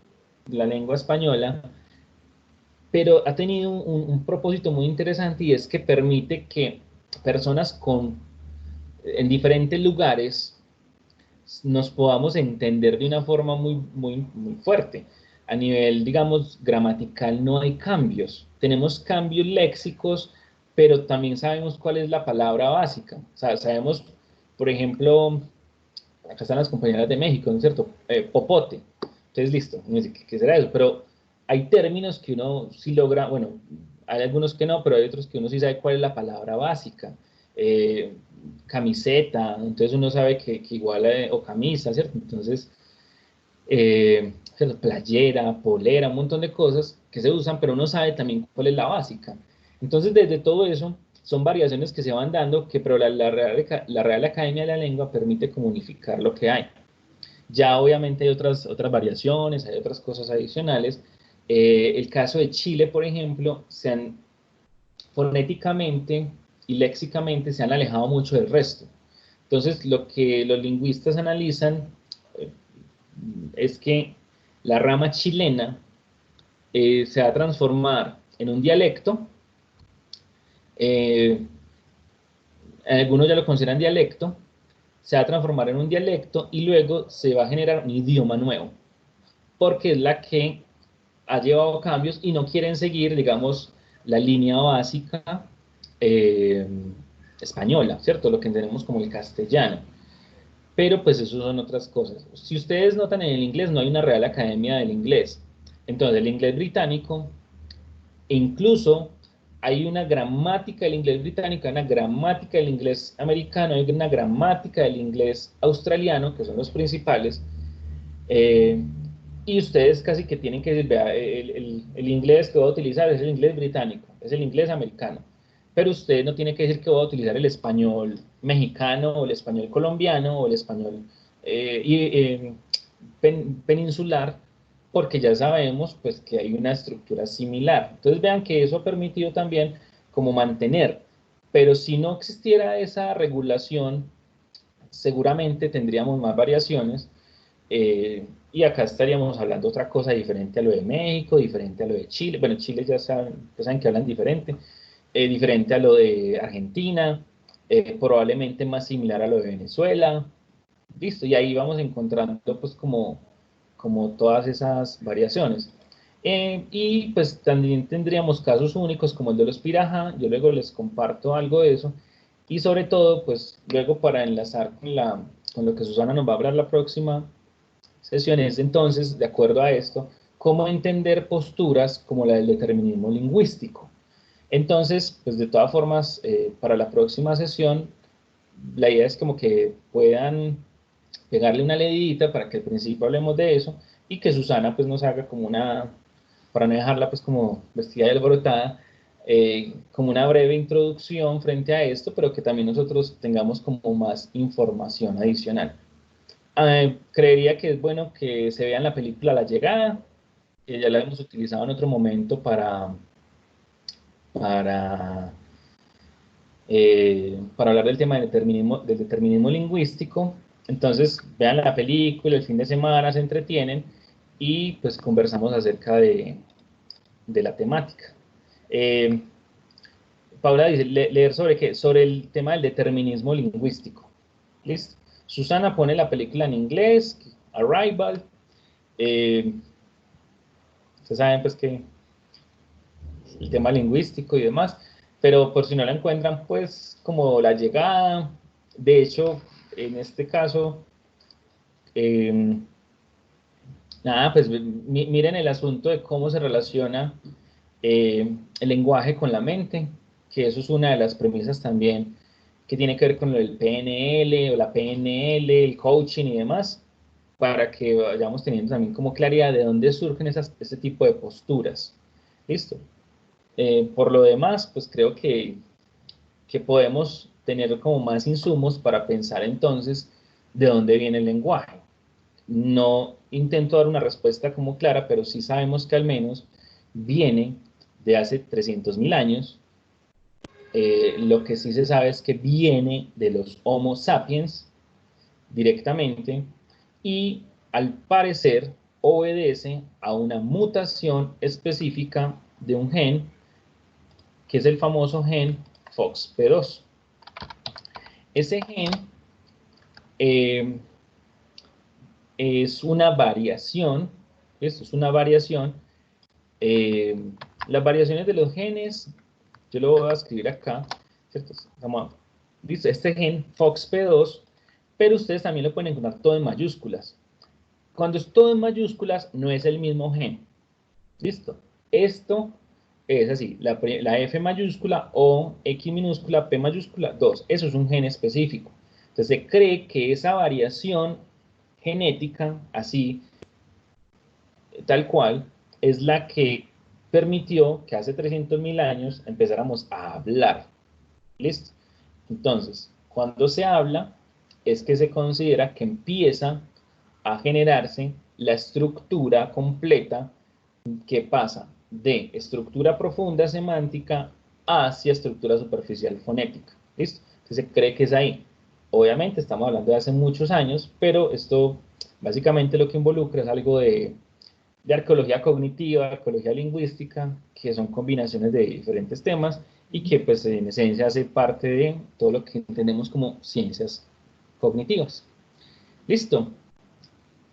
de la Lengua Española, pero ha tenido un propósito muy interesante y es que permite que personas en diferentes lugares nos podamos entender de una forma muy fuerte. A nivel, digamos, gramatical no hay cambios. Tenemos cambios léxicos, pero también sabemos cuál es la palabra básica. O sea, sabemos, por ejemplo, acá están las compañeras de México, ¿no es cierto? Popote. Entonces, listo, no sé qué será eso, pero hay términos que uno sí logra, bueno, hay algunos que no, pero hay otros que uno sí sabe cuál es la palabra básica. Eh, Camiseta, entonces uno sabe que igual, o camisa, ¿cierto? Entonces, playera, polera, un montón de cosas que se usan, pero uno sabe también cuál es la básica. Entonces, desde todo eso, son variaciones que se van dando, pero la Real Academia de la Lengua permite comunicar lo que hay. Ya obviamente hay otras variaciones, hay otras cosas adicionales. El caso de Chile, por ejemplo, fonéticamente y léxicamente se han alejado mucho del resto. Entonces, lo que los lingüistas analizan eh, es que la rama chilena se va a transformar en un dialecto, eh, algunos ya lo consideran dialecto, se va a transformar en un dialecto y luego se va a generar un idioma nuevo, porque es la que ha llevado cambios y no quieren seguir, digamos, la línea básica eh, española, ¿cierto? Lo que entendemos como el castellano. Pero pues eso son otras cosas. Si ustedes notan en el inglés, no hay una Real Academia del Inglés. Entonces, el inglés británico, e incluso hay una gramática del inglés británico, una gramática del inglés americano, hay una gramática del inglés australiano, que son los principales, eh, y ustedes casi que tienen que decir, vea, el inglés que voy a utilizar es el inglés británico, es el inglés americano. Pero usted no tiene que decir que voy a utilizar el español mexicano o el español colombiano o el español peninsular, porque ya sabemos pues que hay una estructura similar. Entonces vean que eso ha permitido también como mantener, pero si no existiera esa regulación, seguramente tendríamos más variaciones y acá estaríamos hablando otra cosa diferente a lo de México, diferente a lo de Chile. Bueno, Chile ya saben que hablan diferente, diferente a lo de Argentina, probablemente más similar a lo de Venezuela. Listo, y ahí vamos encontrando pues como todas esas variaciones. Y pues también tendríamos casos únicos como el de los Pirajá, yo luego les comparto algo de eso, y sobre todo pues luego para enlazar con lo que Susana nos va a hablar la próxima sesión es entonces, de acuerdo a esto, cómo entender posturas como la del determinismo lingüístico. Entonces, pues de todas formas, para la próxima sesión, la idea es como que puedan pegarle una leidita para que al principio hablemos de eso y que Susana pues nos haga como para no dejarla pues como vestida y alborotada, como una breve introducción frente a esto, pero que también nosotros tengamos como más información adicional. Creería que es bueno que se vean la película La Llegada, que ya la hemos utilizado en otro momento para, para hablar del tema del determinismo lingüístico. Entonces, vean la película, el fin de semana se entretienen y pues conversamos acerca de la temática. Paula dice, leer sobre qué, sobre el tema del determinismo lingüístico. ¿Listo? Susana pone la película en inglés, Arrival. Ustedes saben pues que el tema lingüístico y demás, pero por si no la encuentran, pues como La Llegada. De hecho, en este caso, nada, pues miren el asunto de cómo se relaciona el lenguaje con la mente, que eso es una de las premisas también que tiene que ver con el PNL o la PNL, el coaching y demás, para que vayamos teniendo también como claridad de dónde surgen ese tipo de posturas. ¿Listo? Por lo demás, pues creo que podemos tener como más insumos para pensar entonces de dónde viene el lenguaje. No intento dar una respuesta como clara, pero sí sabemos que al menos viene de hace 300.000 años. Lo que sí se sabe es que viene de los Homo sapiens directamente y al parecer obedece a una mutación específica de un gen que es el famoso gen FOXP2. Ese gen eh, es una variación, esto es una variación, las variaciones de los genes, yo lo voy a escribir acá, ¿cierto? Listo, este gen FOXP2, pero ustedes también lo pueden encontrar todo en mayúsculas. Cuando es todo en mayúsculas, no es el mismo gen. ¿Listo? Esto es así, la F mayúscula, O, X minúscula, P mayúscula, 2. Eso es un gen específico. Entonces se cree que esa variación genética, así, tal cual, es la que permitió que hace 300.000 años empezáramos a hablar. ¿Listo? Entonces, cuando se habla, es que se considera que empieza a generarse la estructura completa que pasa de estructura profunda semántica hacia estructura superficial fonética. ¿Listo? Entonces se cree que es ahí. Obviamente estamos hablando de hace muchos años, pero esto básicamente lo que involucra es algo de arqueología cognitiva, arqueología lingüística, que son combinaciones de diferentes temas y que pues en esencia hace parte de todo lo que entendemos como ciencias cognitivas. ¿Listo?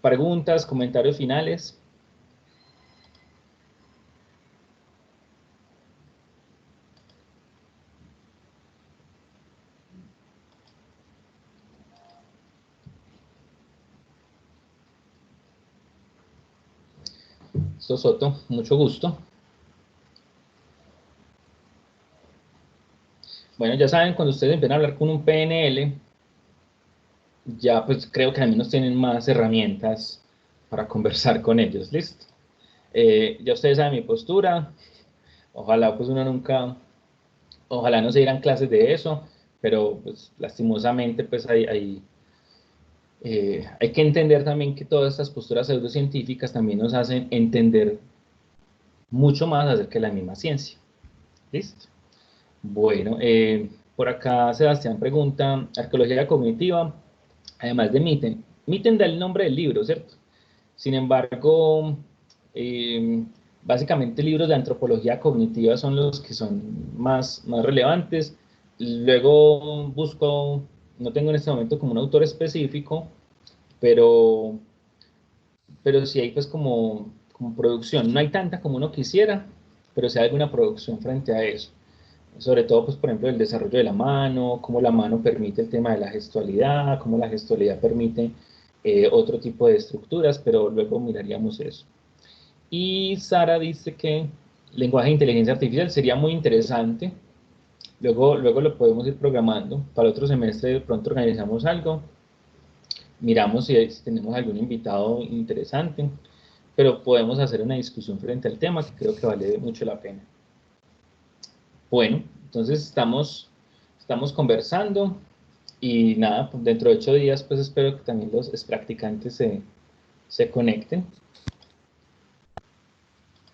Preguntas, comentarios finales. Soto, mucho gusto. Bueno, ya saben, cuando ustedes empiezan a hablar con un PNL, ya pues creo que al menos tienen más herramientas para conversar con ellos, ¿listo? Ya ustedes saben mi postura, ojalá pues uno nunca, ojalá no se dieran clases de eso, pero pues lastimosamente pues hay que entender también que todas estas posturas pseudocientíficas también nos hacen entender mucho más acerca de la misma ciencia, ¿listo? Bueno, por acá Sebastián pregunta, arqueología cognitiva, además de Mitten. Mitten da el nombre del libro, ¿cierto? Sin embargo, eh, básicamente libros de antropología cognitiva son los que son más relevantes. Luego busco, no tengo en este momento como un autor específico, pero, pero sí hay pues como producción. No hay tanta como uno quisiera, pero sí hay alguna producción frente a eso. Sobre todo, pues, por ejemplo, el desarrollo de la mano, cómo la mano permite el tema de la gestualidad, cómo la gestualidad permite otro tipo de estructuras, pero luego miraríamos eso. Y Sara dice que lenguaje de inteligencia artificial sería muy interesante. Luego lo podemos ir programando. Para otro semestre de pronto organizamos algo. Miramos si tenemos algún invitado interesante. pero podemos hacer una discusión frente al tema que creo que vale mucho la pena. Bueno, entonces estamos conversando y nada, pues dentro de 8 días pues espero que también los practicantes se conecten.